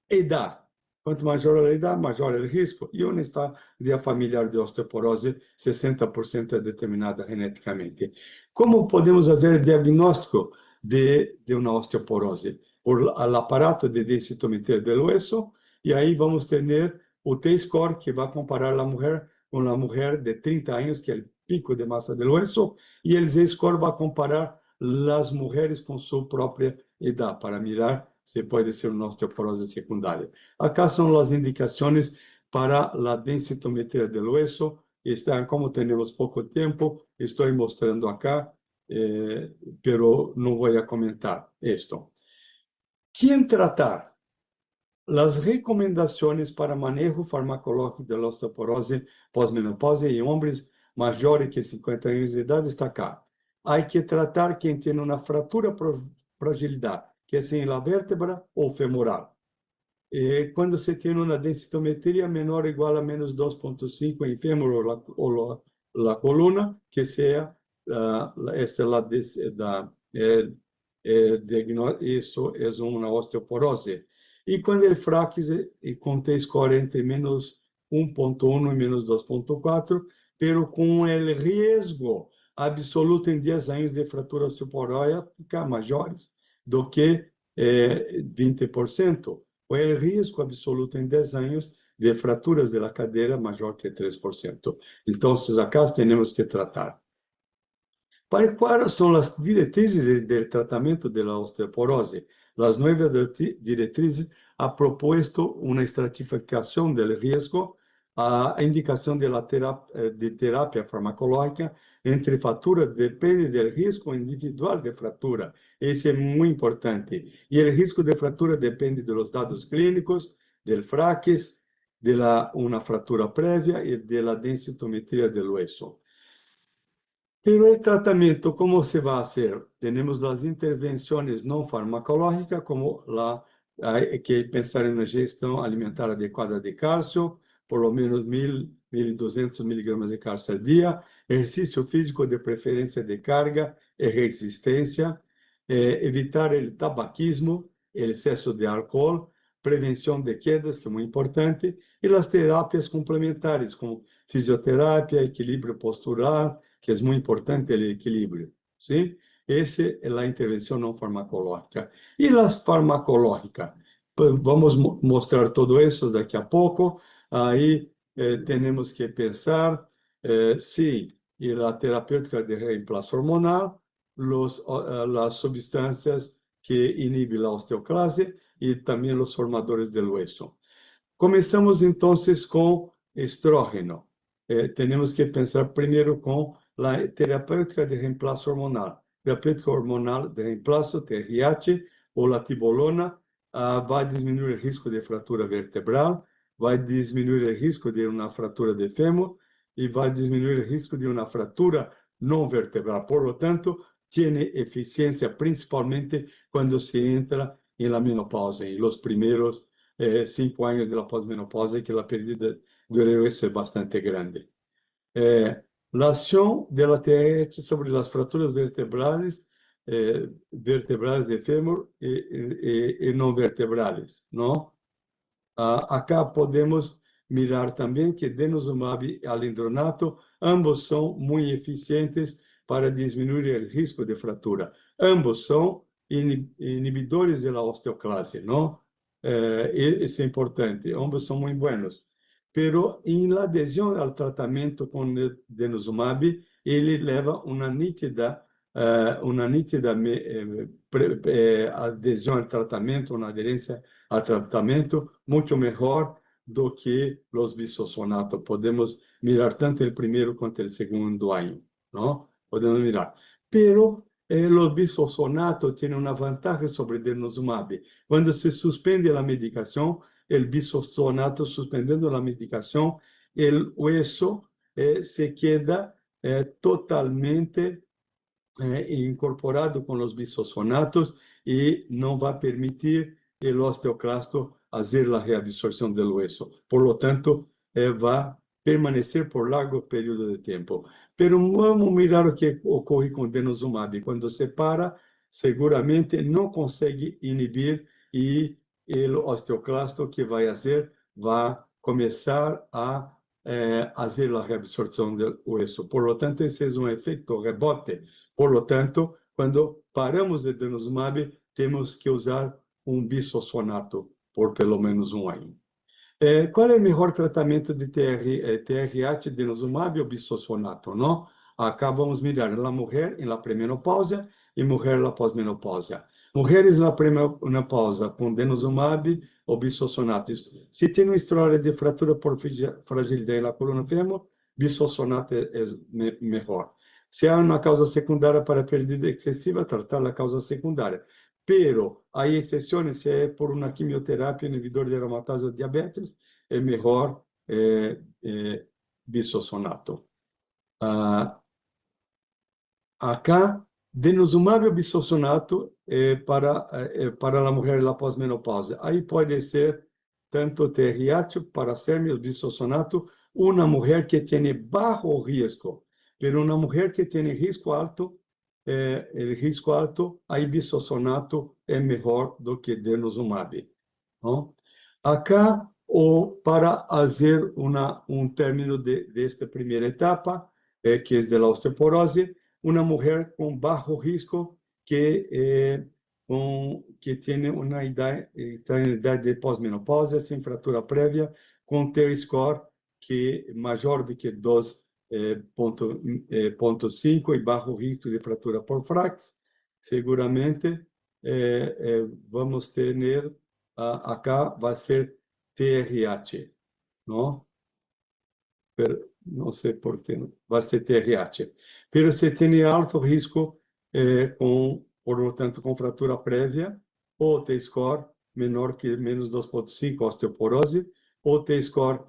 Edad. Quanto maior a idade, maior é o risco. E uma história familiar de osteoporose, 60% é determinada geneticamente. Como podemos fazer o diagnóstico de uma osteoporose? Por el aparato de densitometría del hueso, e aí vamos ter o T-score, que vai comparar a mulher com a mulher de 30 anos, que é o pico de massa do hueso, e o Z-score vai comparar as mulheres com sua própria idade, para mirar se pode ser uma osteoporose secundária. Acá são as indicações para a densitometria do hueso. Como temos pouco tempo, estou mostrando acá, pero não vou comentar isto. Quem tratar? As recomendações para manejo farmacológico da osteoporose pós-menopausa em homens maiores que 50 anos de idade está cá. Há que tratar quem tem uma fratura fragilidade, que é em la vértebra ou femoral. Quando se tem uma densitometria menor ou igual a menos 2,5 em fêmur ou la coluna, que seja esta isso é uma osteoporose. E quando ele fraqueja e com T-score entre menos 1,1 e menos 2,4, pero com o risco absoluto em 10 anos de fratura osteoporótica maiores do que 20%, o risco absoluto em 10 anos de fraturas da cadeira maior que 3%. Então, acá temos que tratar. Para quais são as diretrizes de tratamento da osteoporose? As novas diretrizes han proposto uma estratificação do risco, a indicação de terapia farmacológica entre fraturas depende do risco individual de fratura. Isso é muito importante. E o risco de fratura depende dos dados clínicos, do fraques, de uma fratura prévia e da densitometria do hueso. Pero o tratamento, como se vai fazer? Temos as intervenções não farmacológicas, como que pensar na gestão alimentar adequada de cálcio, por lo menos 1.200 miligramas de cálcio ao dia, exercício físico de preferência de carga e resistência, evitar o tabaquismo, o excesso de álcool, prevenção de quedas, que é muito importante, e as terapias complementares, como fisioterapia, equilíbrio postural, que é muito importante o equilíbrio, sim? Essa é a intervenção não farmacológica. E as farmacológicas? Vamos mostrar tudo isso daqui a pouco. Aí temos que pensar se a terapêutica de reemplaço hormonal, as substâncias que inibem a osteoclase e também os formadores do hueso. Começamos então com estrógeno. Temos que pensar primeiro com a terapêutica de reemplaço hormonal. Terapêutica hormonal de reemplaço, TRH, ou la tibolona, vai diminuir o risco de fratura vertebral, vai diminuir o risco de uma fratura de fêmur e vai diminuir o risco de uma fratura não vertebral. Por lo tanto, tem eficiência principalmente quando se entra em la menopausa, em los primeiros 5 anos da pós-menopausa, que a perda do hueso é bastante grande. A ação da TRH sobre as fraturas vertebrais de fêmur e não vertebrais, não? Acá podemos mirar também que denosumab e alendronato, ambos são muito eficientes para diminuir o risco de fratura. Ambos são inibidores da osteoclase, não? Isso é importante. Ambos são muito bons. Pero em la adesão ao tratamento com denosumab, ele leva uma nítida adesão ao tratamento, uma aderência ao tratamento muito melhor do que os bisfosfonatos. Podemos mirar tanto o primeiro quanto o segundo ano, não? Podemos mirar. Pero os bisfosfonatos têm uma vantagem sobre o denosumab. Quando se suspende a medicação, o bisfosfonato suspendendo a medicação, o hueso se queda totalmente incorporado com os bisfosfonatos e não vai permitir o osteoclasto fazer a reabsorção do hueso. Por lo tanto, vai permanecer por largo período de tempo. Pero vamos mirar o que ocorre com denosumab. Quando se para, seguramente não consegue inibir e el osteoclasto que vai fazer, vai começar a fazer a reabsorção do osso. Por lo tanto, esse é um efeito rebote. Por lo tanto, quando paramos de denosumab, temos que usar bisfosfonato por pelo menos ano. Qual é o melhor tratamento de TRH, denosumab ou bisfosfonato? Não? Acá vamos mirar a mulher em la premenopausia e mulher na pós-menopausia. Mulheres na premenopausia com denosumab ou bisfosfonato. Se tem uma história de fratura por fragilidade na coluna fêmur, bisfosfonato é melhor. Se há uma causa secundária para perda excessiva, tratar a causa secundária. Pero hay excepciones, si es por una quimioterapia inhibidor de aromatase o diabetes, es mejor bisfosfonato. Acá, denosumab o bisfosfonato para a mulher na pós-menopausia. Aí pode ser tanto TRH para ser bisfosfonato, uma mulher que tem baixo risco, mas uma mulher que tem risco alto, aí bisfosfonato é melhor do que denosumab. Não? Acá, para fazer término desta primeira etapa, que é da osteoporose, uma mulher com baixo risco que tem uma idade de pós-menopausia, sem fratura prévia, com T-score que é maior do que 2,5 e baixo risco de fratura por frax, seguramente vamos ter acá vai ser TRH, não? Não sei por que vai ser TRH. Mas se tem alto risco por lo tanto, com fratura prévia, ou T-score menor que menos 2,5, osteoporose, ou T-score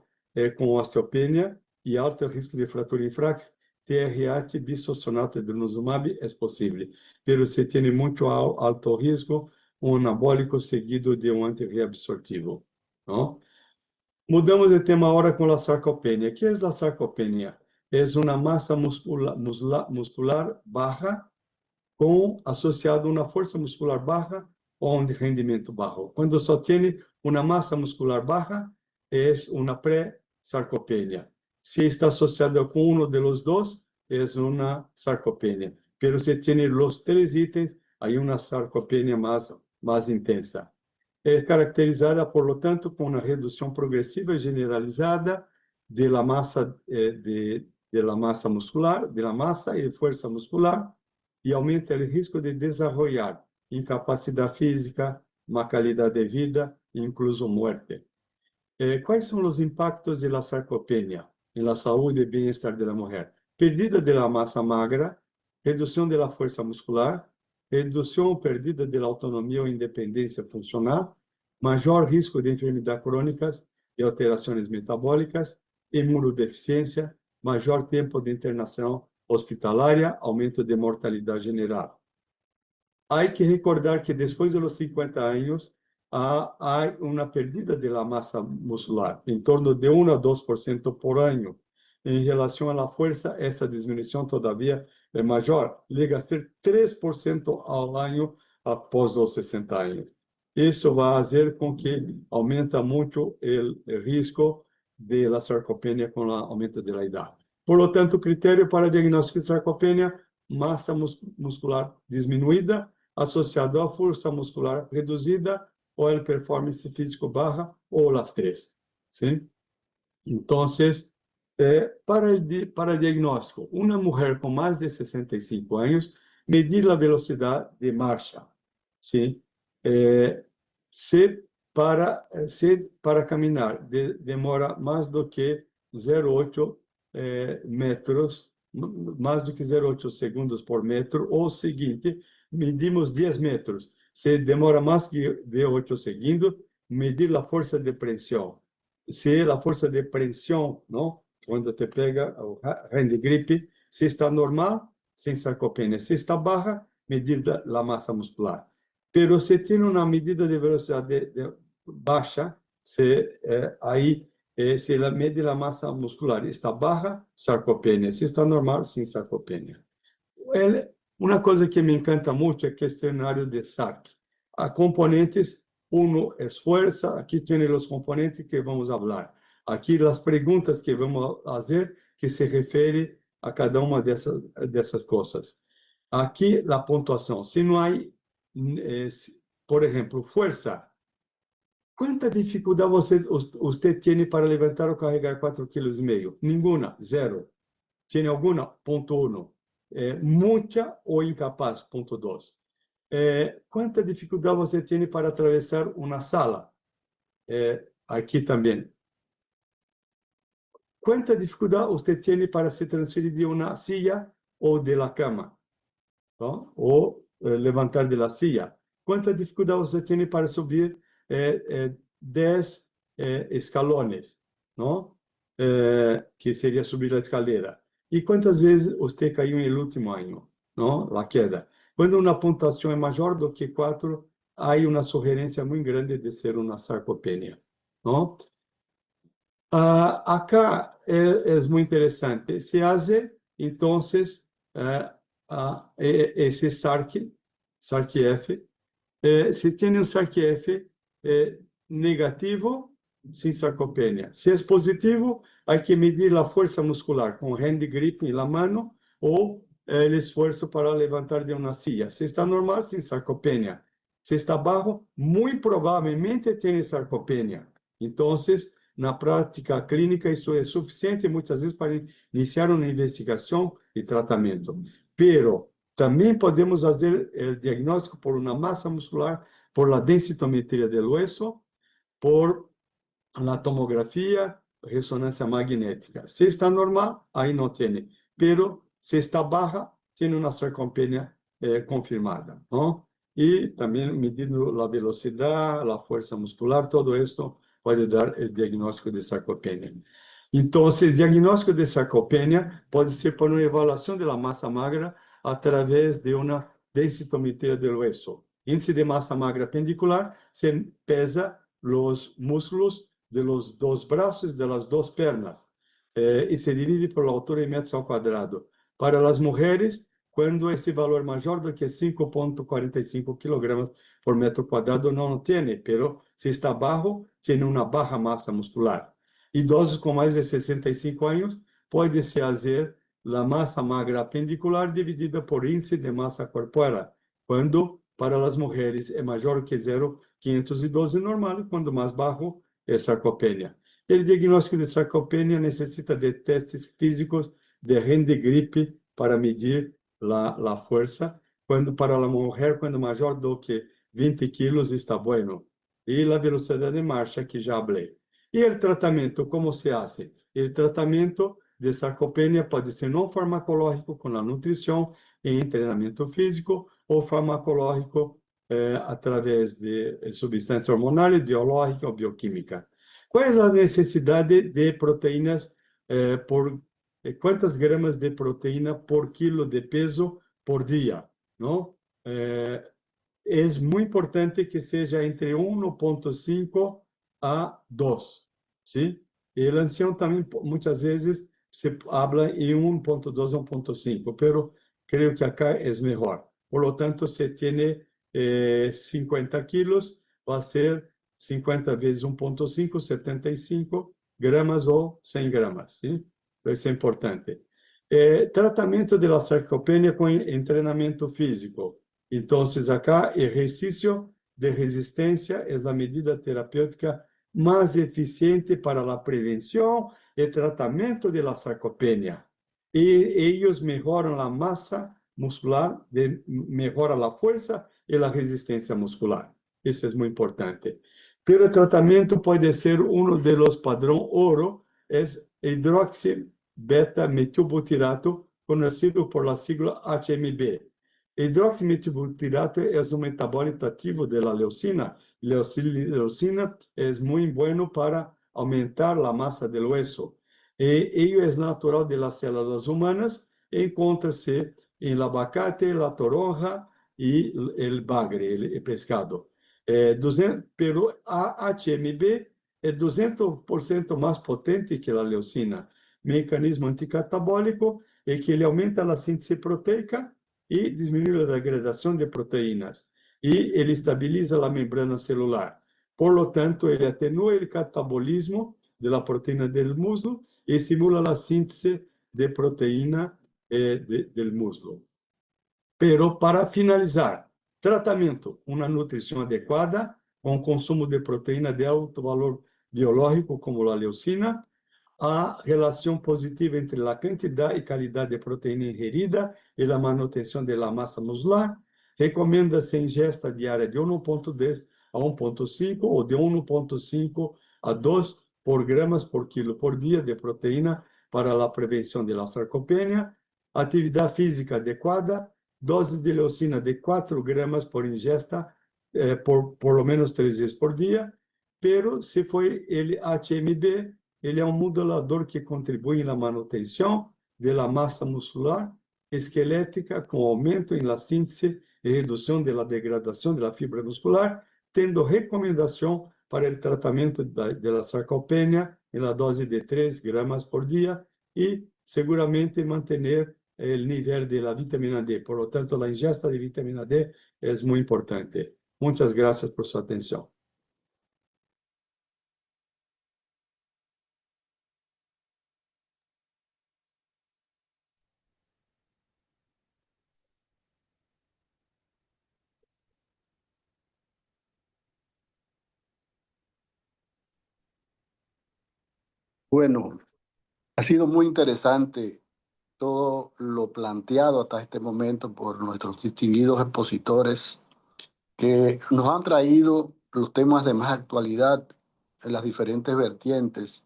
com osteopenia e alto risco de fratura em frax, TRH, bisfosfonato e denosumab é possível. Mas se tem muito alto risco, anabólico seguido de antirreabsortivo. Não? Mudamos de tema agora com a sarcopenia. O que é a sarcopenia? É uma massa muscular baixa associado a uma força muscular baixa ou um rendimento baixo. Quando só tem uma massa muscular baixa, é uma pré-sarcopenia. Se está associado com um dos dois, é uma sarcopenia. Mas se tem os três itens, aí uma sarcopenia mais intensa. É caracterizada, por lo tanto, com uma redução progressiva e generalizada da massa muscular, da massa e força muscular, e aumenta o risco de desenvolver incapacidade física, má qualidade de vida, incluso morte. Quais são os impactos da sarcopenia na saúde e bem-estar da mulher? Perdida da massa magra, redução da força muscular, redução ou perdida da autonomia ou independência funcional, maior risco de enfermidades crônicas e alterações metabólicas, imunodeficiência, maior tempo de internação hospitalária, aumento de mortalidade general. Há que recordar que depois dos 50 anos, há uma perdida da massa muscular, em torno de 1 a 2% por ano. Em relação à força, essa diminuição todavia é maior, chega a ser 3% ao ano após os 60 anos. Isso vai fazer com que aumenta muito o risco de sarcopenia com o aumento da idade. Por lo tanto, o critério para diagnóstico de sarcopenia, massa muscular diminuída, associado à força muscular reduzida, ou a performance físico baixa, ou as três. Sim? Então, para diagnóstico, uma mulher com mais de 65 anos, medir a velocidade de marcha. Sim? Para caminhar demora mais do que 0,8 metros, mais do que 0,8 segundos por metro, ou o seguinte, medimos 10 metros. Se demora mais de 8 segundos, medir a força de pressão. Se a força de pressão, não? Quando te pega o hand grip, se está normal, sem sarcopenia. Se está baixa, medir a massa muscular. Pero se tem uma medida de velocidade baixa, aí se mede a massa muscular está baixa, sarcopenia. Se está normal, sem sarcopenia. Uma coisa que me encanta muito é o questionário de Sark. Há componentes Uno es fuerza. Aquí tiene los componentes que vamos a hablar. Aquí las preguntas que vamos a hacer que se refiere a cada una de esas cosas. Aquí la puntuación. Si no hay, por ejemplo, fuerza. ¿Cuánta dificultad usted tiene para levantar o cargar 4,5 kilos? Ninguna, cero. ¿Tiene alguna? Punto 1. Mucha o incapaz? Punto 2. ¿Cuánta dificultad usted tiene para atravesar una sala? Aquí también. ¿Cuánta dificultad usted tiene para se transferir de una silla o de la cama? ¿No? O levantar de la silla. ¿Cuánta dificultad usted tiene para subir 10 escalones? ¿No? Que sería subir la escalera. ¿Y cuántas veces usted cayó en el último año? ¿No? La queda. Cuando una puntuación es mayor do que 4, hay una sugerencia muy grande de ser una sarcopenia. ¿No? Acá es muy interesante. Se hace, entonces, ese SARC-F. Se tiene un SARC-F negativo, sin sarcopenia. Si es positivo, hay que medir la fuerza muscular con hand grip en la mano o el esfuerzo para levantar de una silla. Si está normal, sin sarcopenia. Si está bajo, muy probablemente tiene sarcopenia. Entonces, na prática clínica, isso é suficiente muitas vezes para iniciar uma investigação e tratamento. Pero também podemos fazer o diagnóstico por uma massa muscular, por la densitometria del hueso, por la tomografia, ressonância magnética. Se está normal, aí não tem. Pero se está baja, tem uma sarcopenia confirmada, não? E também medindo a velocidade, a força muscular, todo isso pode dar o diagnóstico de sarcopenia. Então, o diagnóstico de sarcopenia pode ser por uma avaliação da massa magra através de uma densitometria do hueso. Índice de massa magra pendicular se pesa os músculos de los dos brazos, de las dos pernas, e se divide por la altura en metros al cuadrado. Para las mujeres, cuando ese valor mayor do que 5,45 kilogramos por metro cuadrado no lo tiene, pero si está bajo, tiene una baja masa muscular. Idosos con más de 65 años, puede-se hacer la masa magra pendicular dividida por índice de masa corporal, cuando para las mujeres es mayor que 0,512 normal, cuando más bajo es sarcopenia. El diagnóstico de sarcopenia necesita de testes físicos de hand grip para medir la fuerza, cuando para la mujer, cuando mayor do que 20 kilos está bueno. Y la velocidad de marcha que ya hablé. Y el tratamiento, ¿cómo se hace? El tratamiento de sarcopenia puede ser no farmacológico con la nutrición y entrenamiento físico o farmacológico a través de sustancias hormonales, biológicas o bioquímicas. ¿Cuál es la necesidad de proteínas cuántas gramas de proteína por kilo de peso por día? ¿No? Es muy importante que sea entre 1,5 a 2, ¿sí? Y el anciano también muchas veces se habla en 1,2 a 1,5, pero creo que acá es mejor. Por lo tanto, si tiene 50 kilos, va a ser 50 vezes 1,5, 75 gramas ou 100 gramas, ¿sí? Isso é importante. Tratamento de la sarcopenia com treinamento físico. Então, acá, exercício de resistência é a medida terapêutica mais eficiente para a prevenção e tratamento de la sarcopenia. E eles melhoram a massa muscular, melhoram a força e a resistência muscular. Isso é muito importante. Pero el tratamiento puede ser uno de los padrón oro, es hidroxibeta-metilbutirato, conocido por la sigla HMB. Hidroximetilbutirato es un metabólito activo de la leucina. La leucina es muy bueno para aumentar la masa del hueso. Ello es natural de las células humanas, encontra-se en el abacate, la toronja y el bagre, el pescado. Pero HMB é 200% mais potente que a leucina. Mecanismo anticatabólico é que ele aumenta a síntese proteica e diminui a degradação de proteínas. E ele estabiliza a membrana celular. Por lo tanto, ele atenúa el catabolismo de la proteína del muslo y estimula la síntesis de proteína del muslo. Pero para finalizar, tratamento, uma nutrição adequada, com consumo de proteína de alto valor biológico, como a leucina, a relação positiva entre a quantidade e qualidade de proteína ingerida e a manutenção da massa muscular. Recomenda-se ingesta diária de 1,10 a 1,5 ou de 1,5 a 2 por gramas por quilo por dia de proteína para a prevenção da sarcopenia. Atividade física adequada, dose de leucina de 4 gramas por ingesta por lo menos 3 vezes por dia, pero se foi ele HMB, ele é um modulador que contribui na manutenção da massa muscular esquelética com aumento na síntese e redução da degradação da fibra muscular, tendo recomendação para o tratamento da sarcopenia em la dose de 3 gramas por dia e seguramente manter el nivel de la vitamina D. Por lo tanto, la ingesta de vitamina D es muy importante. Muchas gracias por su atención. Bueno, ha sido muy interesante todo lo planteado hasta este momento por nuestros distinguidos expositores que nos han traído los temas de más actualidad en las diferentes vertientes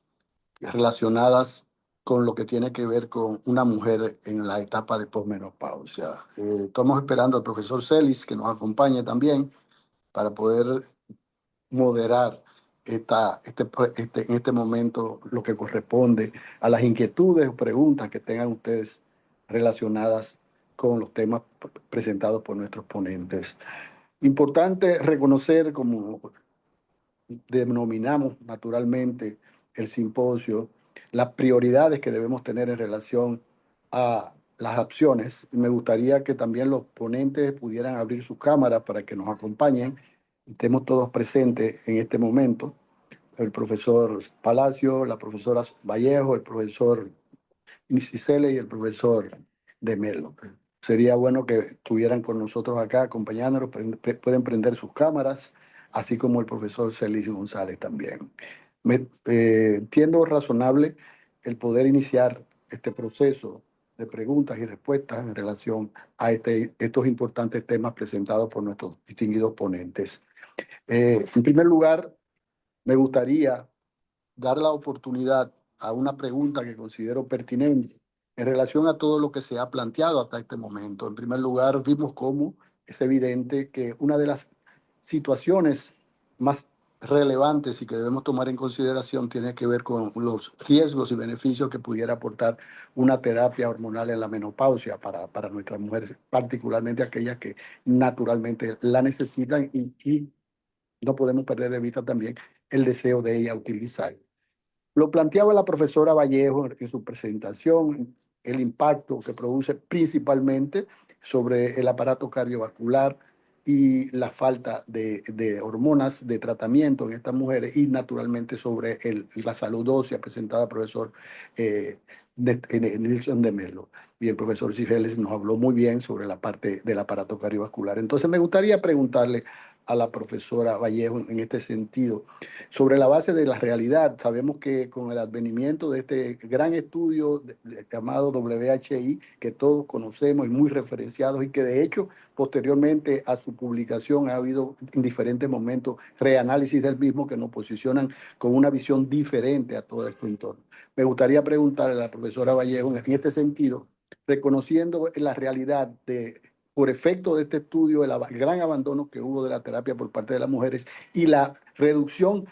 relacionadas con lo que tiene que ver con una mujer en la etapa de posmenopausia. Estamos esperando al profesor Celis que nos acompañe también para poder moderar en este momento lo que corresponde a las inquietudes o preguntas que tengan ustedes relacionadas con los temas presentados por nuestros ponentes. Importante reconocer, como denominamos naturalmente el simposio, las prioridades que debemos tener en relación a las acciones. Me gustaría que también los ponentes pudieran abrir sus cámaras para que nos acompañen. Estemos todos presentes en este momento. El profesor Palacio, la profesora Vallejo, el profesor Cisele y el profesor de Melo. Sería bueno que estuvieran con nosotros acá acompañándonos. Pueden prender sus cámaras, así como el profesor Celis González también. Entiendo razonable el poder iniciar este proceso de preguntas y respuestas en relación a estos importantes temas presentados por nuestros distinguidos ponentes. En primer lugar, me gustaría dar la oportunidad a una pregunta que considero pertinente en relación a todo lo que se ha planteado hasta este momento. En primer lugar, vimos cómo es evidente que una de las situaciones más relevantes y que debemos tomar en consideración tiene que ver con los riesgos y beneficios que pudiera aportar una terapia hormonal en la menopausia para nuestras mujeres, particularmente aquellas que naturalmente la necesitan y no podemos perder de vista también el deseo de ella utilizar. Lo planteaba la profesora Vallejo en su presentación, el impacto que produce principalmente sobre el aparato cardiovascular y la falta de hormonas de tratamiento en estas mujeres y naturalmente sobre la salud ósea presentada por el profesor Nilsson de Melo. Y el profesor Cigeles nos habló muy bien sobre la parte del aparato cardiovascular. Entonces me gustaría preguntarle a la profesora Vallejo en este sentido, sobre la base de la realidad. Sabemos que con el advenimiento de este gran estudio llamado WHI, que todos conocemos y muy referenciados, y que de hecho posteriormente a su publicación ha habido en diferentes momentos reanálisis del mismo que nos posicionan con una visión diferente a todo este entorno. Me gustaría preguntarle a la profesora Vallejo en este sentido, reconociendo la realidad por efecto de este estudio, el gran abandono que hubo de la terapia por parte de las mujeres y la reducción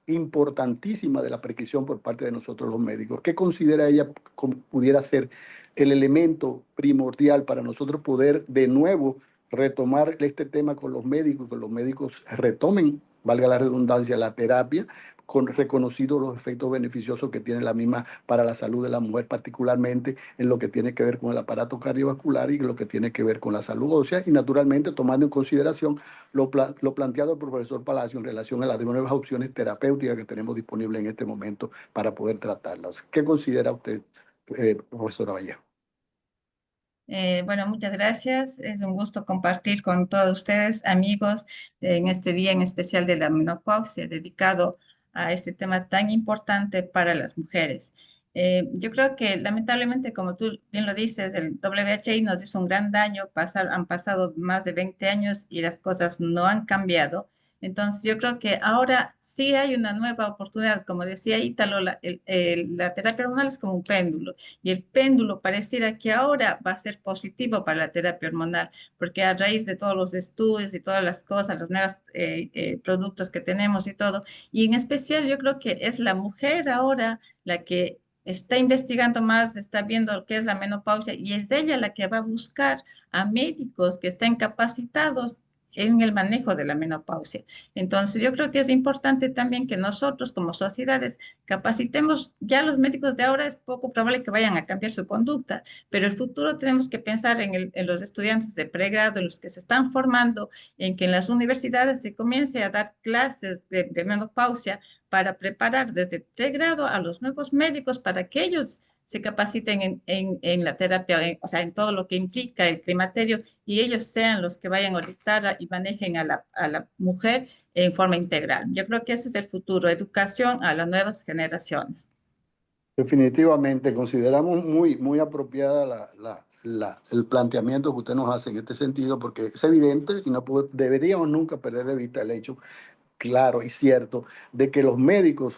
importantísima de la prescripción por parte de nosotros los médicos. ¿Qué considera ella como pudiera ser el elemento primordial para nosotros poder de nuevo retomar este tema con los médicos, que los médicos retomen, valga la redundancia, la terapia, reconocido los efectos beneficiosos que tiene la misma para la salud de la mujer, particularmente en lo que tiene que ver con el aparato cardiovascular y lo que tiene que ver con la salud ósea, y naturalmente tomando en consideración lo planteado por el profesor Palacio en relación a las nuevas opciones terapéuticas que tenemos disponibles en este momento para poder tratarlas. ¿Qué considera usted, profesora Vallejo? Bueno, muchas gracias. Es un gusto compartir con todos ustedes, amigos, en este día en especial de la menopausia, dedicado a este tema tan importante para las mujeres. Yo creo que lamentablemente, como tú bien lo dices, el WHI nos hizo un gran daño, han pasado más de 20 años y las cosas no han cambiado. Entonces, yo creo que ahora sí hay una nueva oportunidad. Como decía Ítalo, la terapia hormonal es como un péndulo y el péndulo pareciera que ahora va a ser positivo para la terapia hormonal, porque a raíz de todos los estudios y todas las cosas, los nuevos productos que tenemos y todo, y en especial yo creo que es la mujer ahora la que está investigando más, está viendo qué es la menopausia y es ella la que va a buscar a médicos que estén capacitados en el manejo de la menopausia. Entonces, yo creo que es importante también que nosotros como sociedades capacitemos. Ya los médicos de ahora es poco probable que vayan a cambiar su conducta, pero el futuro tenemos que pensar en los estudiantes de pregrado, en los que se están formando, en que en las universidades se comience a dar clases de menopausia para preparar desde pregrado a los nuevos médicos para que ellos se capaciten en la terapia, o sea, en todo lo que implica el climaterio, y ellos sean los que vayan a orientar y manejen a la mujer en forma integral. Yo creo que ese es el futuro, educación a las nuevas generaciones. Definitivamente, consideramos muy apropiada el planteamiento que usted nos hace en este sentido, porque es evidente y no deberíamos nunca perder de vista el hecho claro y cierto de que los médicos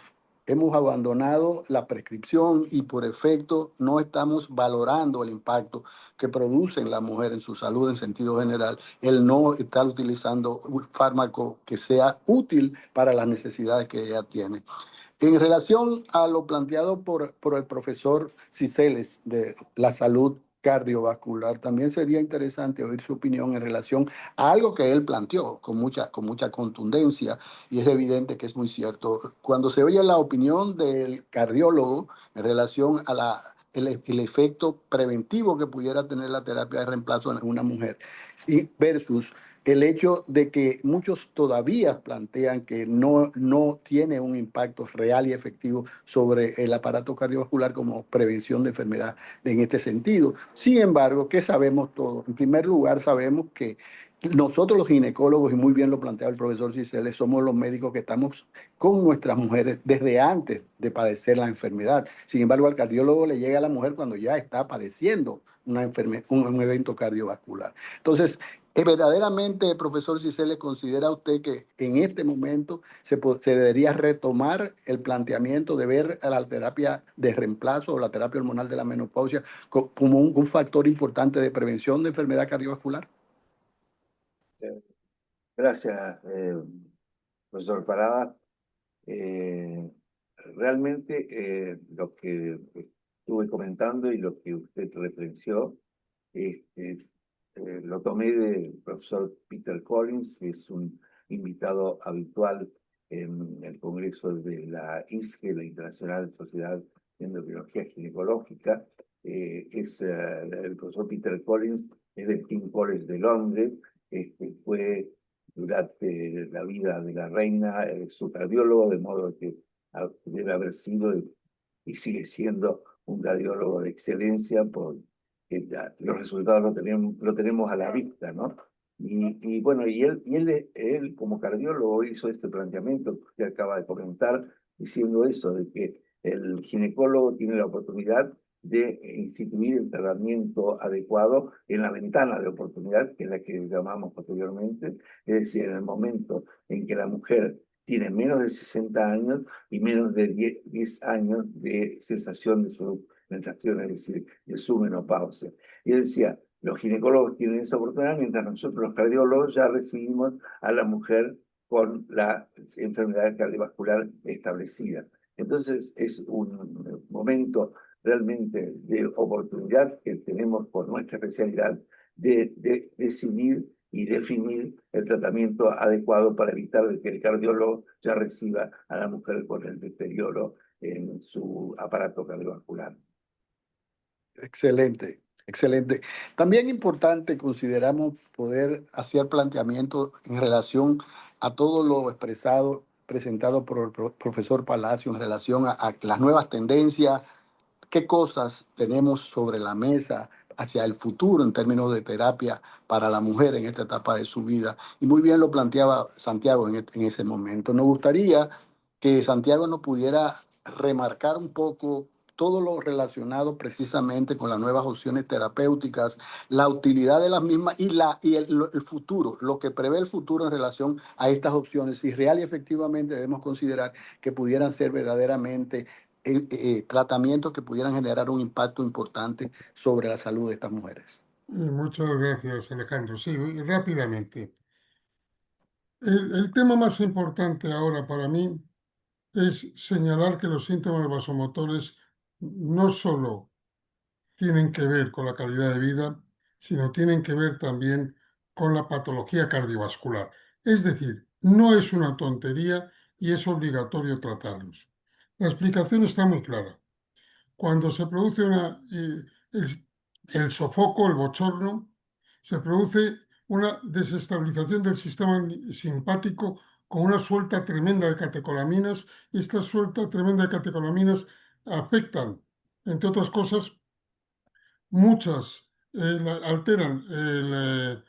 hemos abandonado la prescripción y por efecto no estamos valorando el impacto que produce en la mujer en su salud en sentido general, el no estar utilizando un fármaco que sea útil para las necesidades que ella tiene. En relación a lo planteado por el profesor Ciceles de la salud cardiovascular, también sería interesante oír su opinión en relación a algo que él planteó con mucha contundencia, y es evidente que es muy cierto. Cuando se oye la opinión del cardiólogo en relación a el efecto preventivo que pudiera tener la terapia de reemplazo en una mujer versus el hecho de que muchos todavía plantean que no tiene un impacto real y efectivo sobre el aparato cardiovascular como prevención de enfermedad en este sentido. Sin embargo, ¿qué sabemos todos? En primer lugar, sabemos que nosotros los ginecólogos, y muy bien lo plantea el profesor Ciceles, somos los médicos que estamos con nuestras mujeres desde antes de padecer la enfermedad. Sin embargo, al cardiólogo le llega a la mujer cuando ya está padeciendo un evento cardiovascular. Entonces, ¿verdaderamente, profesor Ciceles, considera usted que en este momento se debería retomar el planteamiento de ver a la terapia de reemplazo o la terapia hormonal de la menopausia como un factor importante de prevención de enfermedad cardiovascular? Gracias, profesor Parada. Realmente lo que estuve comentando y lo que usted referenció, lo tomé del profesor Peter Collins, que es un invitado habitual en el Congreso de la ISGE, la Internacional Sociedad de Endocrinología Ginecológica. El profesor Peter Collins es del King's College de Londres, fue durante la vida de la reina su cardiólogo, de modo que debe haber sido y sigue siendo un cardiólogo de excelencia, porque los resultados lo tenemos a la vista, ¿no? Y bueno, él como cardiólogo hizo este planteamiento que usted acaba de comentar, diciendo eso, de que el ginecólogo tiene la oportunidad de instituir el tratamiento adecuado en la ventana de oportunidad, que es la que llamamos posteriormente, es decir, en el momento en que la mujer tiene menos de 60 años y menos de 10 años de cesación de su menstruación, es decir, de su menopausia. Y él decía, los ginecólogos tienen esa oportunidad, mientras nosotros los cardiólogos ya recibimos a la mujer con la enfermedad cardiovascular establecida. Entonces es un momento realmente de oportunidad que tenemos por nuestra especialidad de decidir y definir el tratamiento adecuado para evitar que el cardiólogo ya reciba a la mujer con el deterioro en su aparato cardiovascular. Excelente, excelente. También importante consideramos poder hacer planteamientos en relación a todo lo expresado, presentado por el profesor Palacio en relación a las nuevas tendencias, qué cosas tenemos sobre la mesa hacia el futuro en términos de terapia para la mujer en esta etapa de su vida. Y muy bien lo planteaba Santiago en ese momento. Nos gustaría que Santiago nos pudiera remarcar un poco todo lo relacionado precisamente con las nuevas opciones terapéuticas, la utilidad de las mismas y el futuro, lo que prevé el futuro en relación a estas opciones, si real y efectivamente debemos considerar que pudieran ser verdaderamente tratamientos que pudieran generar un impacto importante sobre la salud de estas mujeres. Muchas gracias, Alejandro. Sí, rápidamente. El tema más importante ahora para mí es señalar que los síntomas vasomotores no solo tienen que ver con la calidad de vida, sino tienen que ver también con la patología cardiovascular. Es decir, no es una tontería y es obligatorio tratarlos. La explicación está muy clara. Cuando se produce el sofoco, el bochorno, se produce una desestabilización del sistema simpático con una suelta tremenda de catecolaminas. Y esta suelta tremenda de catecolaminas afectan, entre otras cosas, muchas alteran el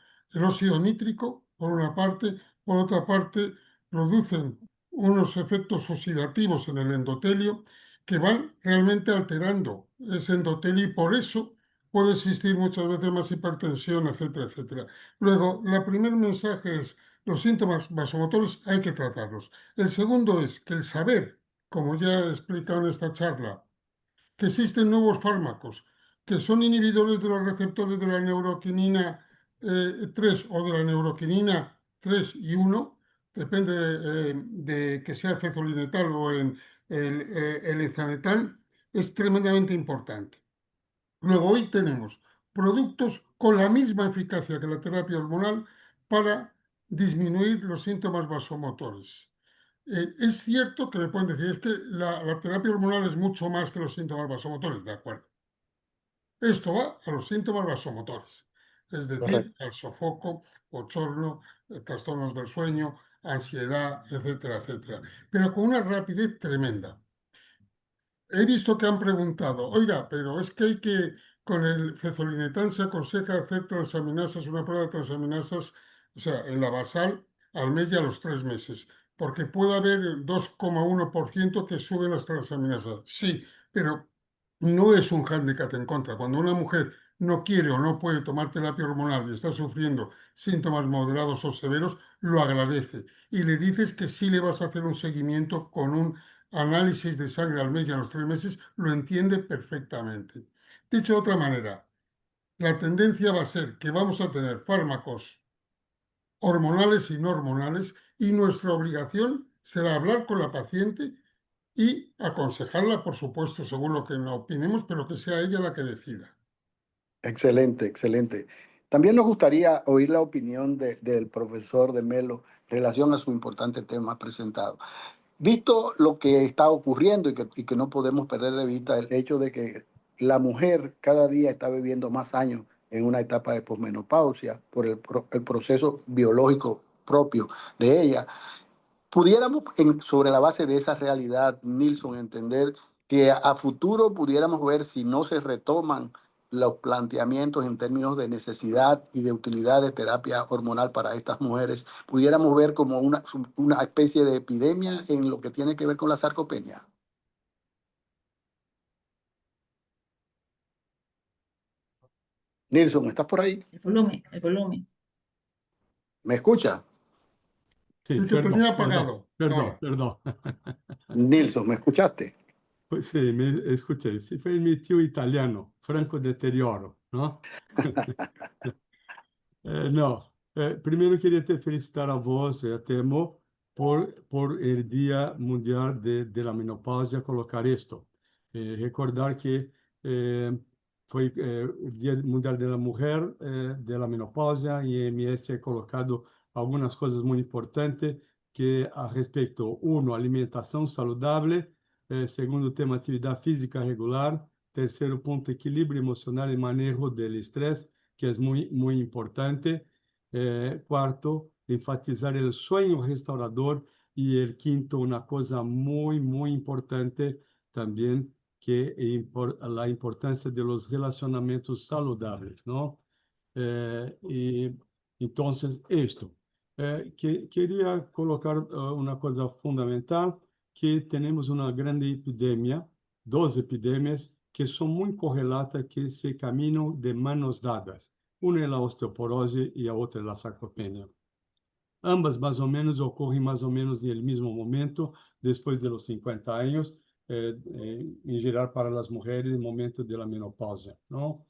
óxido nítrico, por una parte, por otra parte, producen unos efectos oxidativos en el endotelio que van realmente alterando ese endotelio y por eso puede existir muchas veces más hipertensión, etcétera, etcétera. Luego, el primer mensaje es, los síntomas vasomotores hay que tratarlos. El segundo es que el saber, como ya he explicado en esta charla, que existen nuevos fármacos que son inhibidores de los receptores de la neuroquinina 3 o de la neuroquinina 3 y 1, depende de que sea el fezolinetal o el ezanetal, es tremendamente importante. Luego, hoy tenemos productos con la misma eficacia que la terapia hormonal para disminuir los síntomas vasomotores. Es cierto que me pueden decir, es que la terapia hormonal es mucho más que los síntomas vasomotores, de acuerdo. Esto va a los síntomas vasomotores, es decir, Correcto. al sofoco, bochorno, trastornos del sueño, ansiedad, etcétera, etcétera. Pero con una rapidez tremenda. He visto que han preguntado, oiga, pero es que hay que, con el fezolinetan se aconseja hacer transaminasas, una prueba de transaminasas, o sea, en la basal al mes y a los 3 meses, porque puede haber el 2,1% que suben las transaminasas. Sí, pero no es un hándicap en contra. Cuando una mujer no quiere o no puede tomar terapia hormonal y está sufriendo síntomas moderados o severos, lo agradece. Y le dices que sí le vas a hacer un seguimiento con un análisis de sangre al mes y a los 3 meses, lo entiende perfectamente. Dicho de otra manera, la tendencia va a ser que vamos a tener fármacos hormonales y no hormonales y nuestra obligación será hablar con la paciente y aconsejarla, por supuesto, según lo que no opinemos, pero que sea ella la que decida. Excelente, excelente. También nos gustaría oír la opinión del profesor de Melo en relación a su importante tema presentado. Visto lo que está ocurriendo y que no podemos perder de vista el hecho de que la mujer cada día está viviendo más años en una etapa de posmenopausia por el proceso biológico propio de ella, pudiéramos, sobre la base de esa realidad, Nilson, entender que a futuro pudiéramos ver si no se retoman los planteamientos en términos de necesidad y de utilidad de terapia hormonal para estas mujeres, pudiéramos ver como una especie de epidemia en lo que tiene que ver con la sarcopenia. Nilson, ¿estás por ahí? El volumen, el volumen. ¿Me escucha? Sí, El que perdón, tenía perdón, apagado. perdón, Ahora. perdón. Nilson, ¿me escuchaste? Pues sí, me escuché. Sí, fue mi tío italiano, Franco Deterioro, ¿no? No, primero quería te felicitar a vos, a Temo, por el Día Mundial de la Menopausia, colocar esto. Recordar que Foi o Dia Mundial da Mulher, da menopausa, e a OMS ha colocado algumas coisas muito importantes que a respeito, uno, alimentação saudável, segundo tema, atividade física regular, terceiro ponto, equilíbrio emocional e manejo do estresse, que é muito importante, quarto, enfatizar o sonho restaurador, e el quinto, una cosa muy, muy importante también, que la importancia de los relacionamientos saludables, ¿no? Y entonces, esto. Quería colocar una cosa fundamental, que tenemos una grande epidemia, dos epidemias, que son muy correlatas, que se caminan de manos dadas. Una es la osteoporose y la otra es la sarcopenia. Ambas más o menos ocorren más o menos en el mismo momento, después de los 50 años, en general para las mujeres, en el momento de la menopausia, ¿no?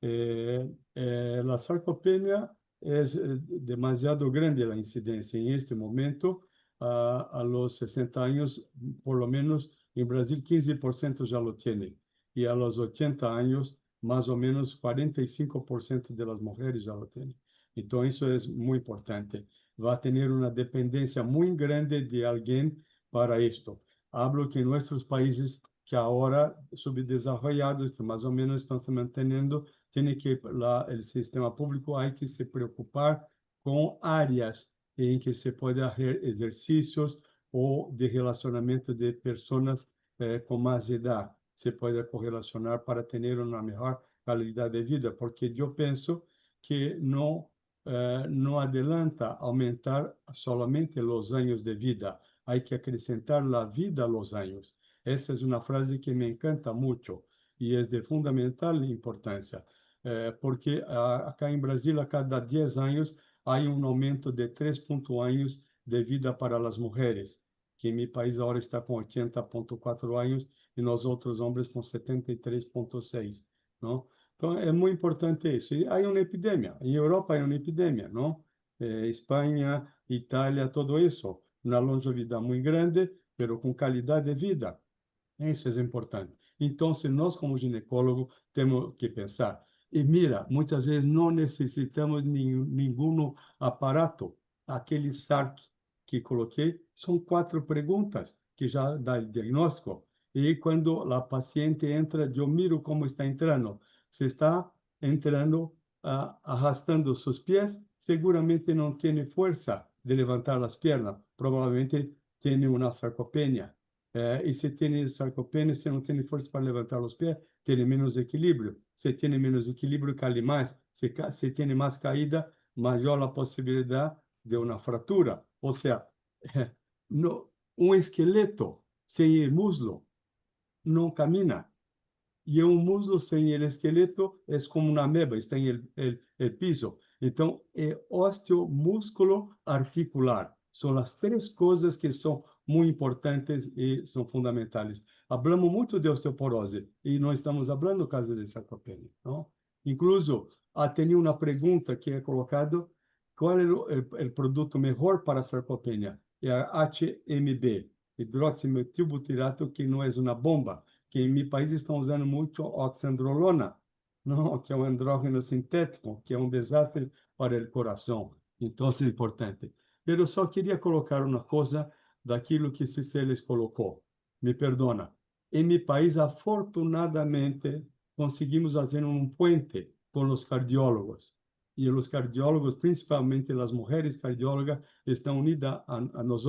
La sarcopenia es demasiado grande la incidencia en este momento. A los 60 años, por lo menos en Brasil, 15% ya lo tiene. Y a los 80 años, más o menos 45% de las mujeres ya lo tienen. Entonces, eso es muy importante. Va a tener una dependencia muy grande de alguien para esto. Hablo que en nuestros países que ahora subdesarrollados, que más o menos están se manteniendo, tiene que el sistema público hay que se preocupar con áreas en que se puede hacer ejercicios o de relacionamiento de personas con más edad. Se puede correlacionar para tener una mejor calidad de vida, porque yo pienso que no adelanta aumentar solamente los años de vida, hay que acrescentar la vida a los años. Esa es una frase que me encanta mucho y es de fundamental importancia, porque acá en Brasil, a cada 10 años, hay un aumento de 3,1 años de vida para las mujeres, que en mi país ahora está con 80,4 años y nosotros hombres con 73,6, ¿no? Então, é muito importante isso. E há uma epidemia. Em Europa há uma epidemia, não? Espanha, Itália, todo isso. Uma longevidade muito grande, mas com qualidade de vida. Isso é importante. Então, nós, como ginecólogo, temos que pensar. E mira, muitas vezes não necessitamos nenhum aparato. Aquele SARC que coloquei são 4 perguntas que já dá o diagnóstico. E quando a paciente entra, eu miro como está entrando. Se está entrando arrastando sus pies, seguramente no tiene fuerza de levantar las piernas, probablemente tiene una sarcopenia. Y si tiene sarcopenia, si no tiene fuerza para levantar los pies, tiene menos equilibrio. Si tiene menos equilibrio, cae más. Si tiene más caída, mayor la posibilidad de una fractura. O sea, no, un esqueleto sin el muslo no camina. E um músculo sem o esqueleto é como uma ameba, está em el piso. Então, é osteomúsculo articular. São as 3 coisas que são muito importantes e são fundamentais. Hablamos muito de osteoporose e não estamos falando caso de sarcopenia, não? Incluso, tem uma pergunta que é colocada: qual é o produto melhor para a sarcopenia? É a HMB, hidroximetilbutirato, que não é uma bomba, que em meu país estão usando muito oxandrolona, não, que é um andrógeno sintético, que é um desastre para o coração. Então, é importante. Eu só queria colocar uma coisa daquilo que Ciceles colocou. Me perdona. Em meu país, afortunadamente, conseguimos fazer um puente com os cardiólogos. E os cardiólogos, principalmente as mulheres cardiólogas, estão unidas a nós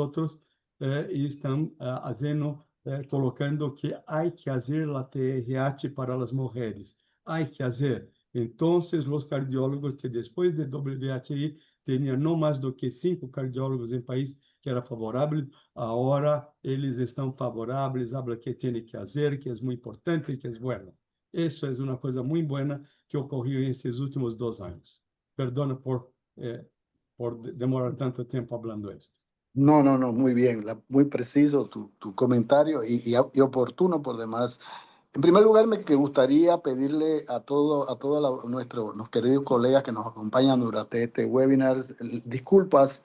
e estão fazendo colocando que hay que hacer la TRH para las mujeres. Hay que hacer. Entonces, los cardiólogos que después de WHI tenían no más do que 5 cardiólogos en país que era favorable, ahora eles estão favoráveis, habla que tiene que hacer, que es muy importante, que es bueno. Eso es una cosa muy buena que ocurrió en estos últimos 2 años. Perdona por demorar tanto tiempo hablando esto. No, muy bien, muy preciso tu comentario y oportuno por demás. En primer lugar, me gustaría pedirle a todos nuestros queridos colegas que nos acompañan durante este webinar disculpas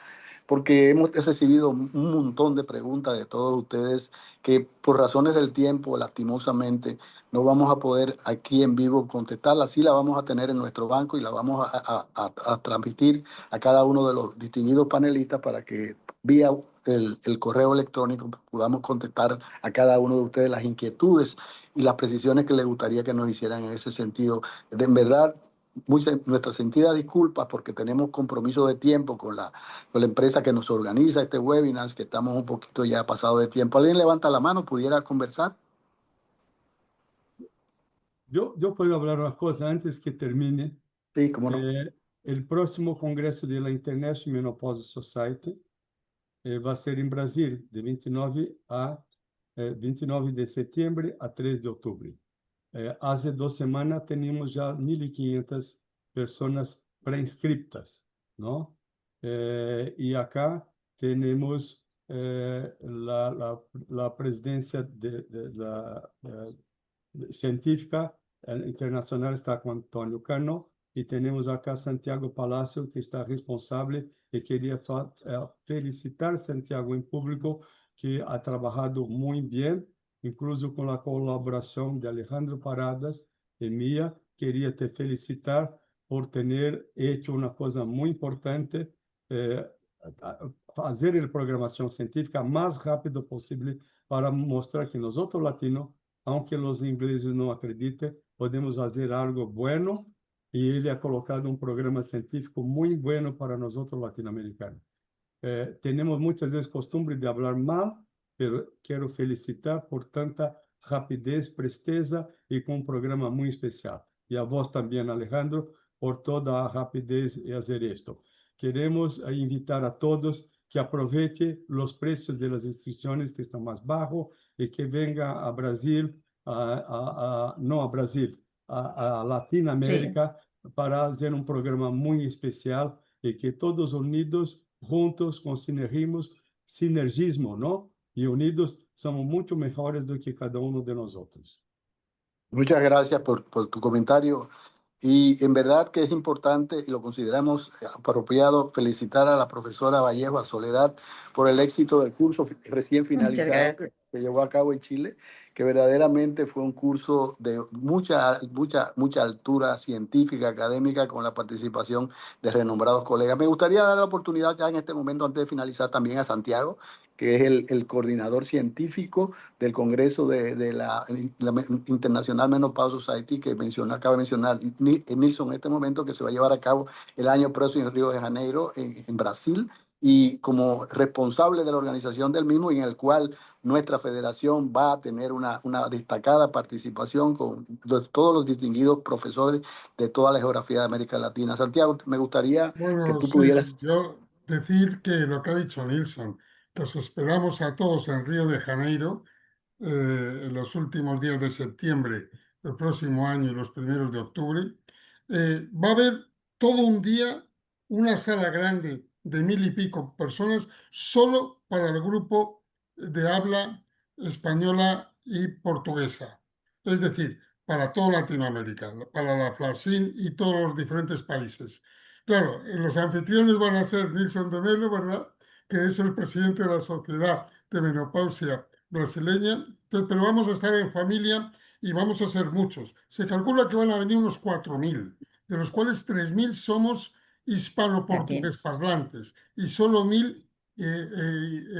porque hemos recibido un montón de preguntas de todos ustedes que por razones del tiempo, lastimosamente, no vamos a poder aquí en vivo contestarlas. Sí la vamos a tener en nuestro banco y la vamos a transmitir a cada uno de los distinguidos panelistas para que vía el correo electrónico podamos contestar a cada uno de ustedes las inquietudes y las precisiones que les gustaría que nos hicieran en ese sentido. En verdad, nuestras sentidas disculpas porque tenemos compromiso de tiempo con la empresa que nos organiza este webinar, que estamos un poquito ya pasado de tiempo. ¿Alguien levanta la mano? ¿Pudiera conversar? Yo puedo hablar una cosa antes que termine. Sí, cómo no. El próximo congreso de la International Menopause Society va a ser en Brasil, de 29 de septiembre a 3 de octubre. Hace 2 semanas teníamos ya 1.500 personas preinscritas, ¿no? Y acá tenemos la presidencia de la científica internacional, está con Antonio Cano, y tenemos acá Santiago Palacio, que está responsable, y quería felicitar Santiago en público, que ha trabajado muy bien, incluso con la colaboración de Alejandro Paradas y mía. Quería te felicitar por tener hecho una cosa muy importante, hacer la programación científica más rápido posible para mostrar que nosotros latinos, aunque los ingleses no acrediten, podemos hacer algo bueno, y él ha colocado un programa científico muy bueno para nosotros latinoamericanos. Tenemos muchas veces costumbre de hablar mal, pero quiero felicitar por tanta rapidez, presteza y con un programa muy especial. Y a vos también, Alejandro, por toda la rapidez y hacer esto. Queremos invitar a todos que aprovechen los precios de las inscripciones que están más bajos y que venga a Brasil, no a Brasil, a Latinoamérica, para hacer un programa muy especial y que todos unidos, juntos, con sinergismo, ¿no? Y unidos somos mucho mejores do que cada uno de nosotros. Muchas gracias por tu comentario. Y en verdad que es importante y lo consideramos apropiado felicitar a la profesora Vallejo, a Soledad, por el éxito del curso recién finalizado que se llevó a cabo en Chile, que verdaderamente fue un curso de mucha altura científica, académica, con la participación de renombrados colegas. Me gustaría dar la oportunidad ya en este momento, antes de finalizar, también a Santiago, que es el coordinador científico del Congreso de la International Menopause Society, que acaba de mencionar Nilson en este momento, que se va a llevar a cabo el año próximo en Río de Janeiro, en Brasil, y como responsable de la organización del mismo, en el cual nuestra federación va a tener una destacada participación con todos los distinguidos profesores de toda la geografía de América Latina. Santiago, me gustaría que Bueno, tú sí, pudieras... yo decir que lo que ha dicho Nilsson, que os esperamos a todos en Río de Janeiro en los últimos días de septiembre del próximo año y los primeros de octubre. Va a haber todo un día una sala grande de 1.000 y pico personas solo para el grupo de habla española y portuguesa. Es decir, para toda Latinoamérica, para la FLACIN y todos los diferentes países. Claro, los anfitriones van a ser Nilson de Melo, ¿verdad? Que es el presidente de la Sociedad de Menopausia brasileña, pero vamos a estar en familia y vamos a ser muchos. Se calcula que van a venir unos 4.000, de los cuales 3.000 somos hispano-portugués parlantes y solo 1.000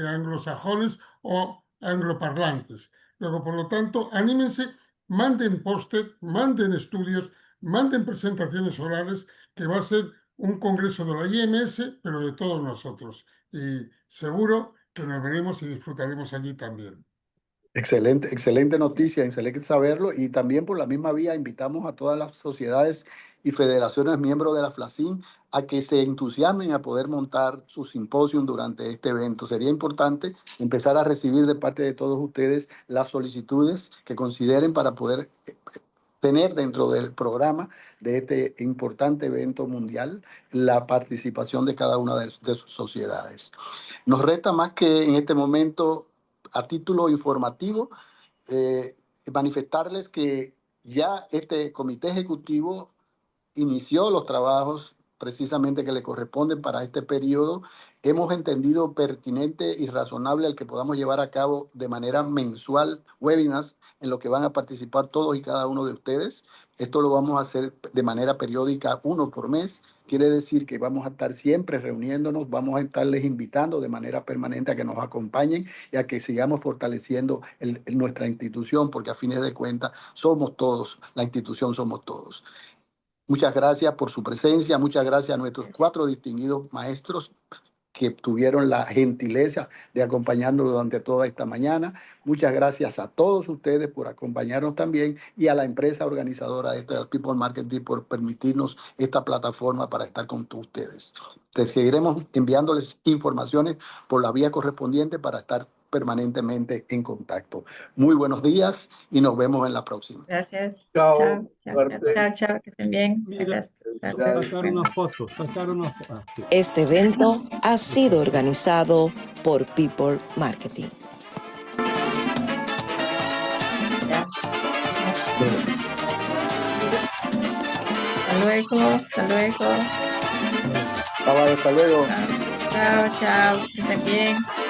anglosajones o angloparlantes. Luego, por lo tanto, anímense, manden póster, manden estudios, manden presentaciones orales, que va a ser un congreso de la IMS, pero de todos nosotros. Y seguro que nos veremos y disfrutaremos allí también. Excelente noticia, excelente saberlo. Y también por la misma vía invitamos a todas las sociedades y federaciones miembros de la FLACIN a que se entusiasmen a poder montar su simposium durante este evento. Sería importante empezar a recibir de parte de todos ustedes las solicitudes que consideren para poder tener dentro del programa de este importante evento mundial la participación de cada una de sus sociedades. Nos resta más que en este momento, a título informativo, manifestarles que ya este comité ejecutivo inició los trabajos precisamente que le corresponden para este periodo, hemos entendido pertinente y razonable el que podamos llevar a cabo de manera mensual webinars en los que van a participar todos y cada uno de ustedes. Esto lo vamos a hacer de manera periódica, uno por mes. Quiere decir que vamos a estar siempre reuniéndonos, vamos a estarles invitando de manera permanente a que nos acompañen y a que sigamos fortaleciendo nuestra institución, porque a fines de cuentas somos todos, la institución somos todos. Muchas gracias por su presencia, muchas gracias a nuestros 4 distinguidos maestros que tuvieron la gentileza de acompañarnos durante toda esta mañana. Muchas gracias a todos ustedes por acompañarnos también y a la empresa organizadora de esto, al People Marketing, por permitirnos esta plataforma para estar con ustedes. Seguiremos enviándoles informaciones por la vía correspondiente para estar permanentemente en contacto. Muy buenos días y nos vemos en la próxima. Gracias. Chao. Chao, chao, Suerte. chao, chao, que estén bien. Mira, Gracias. sacar una foto, sacar una foto. Ah, sí. Este evento ha sido organizado por People Marketing. Ya. Hasta luego, hasta luego. Hasta luego. Chao, chao, que estén bien.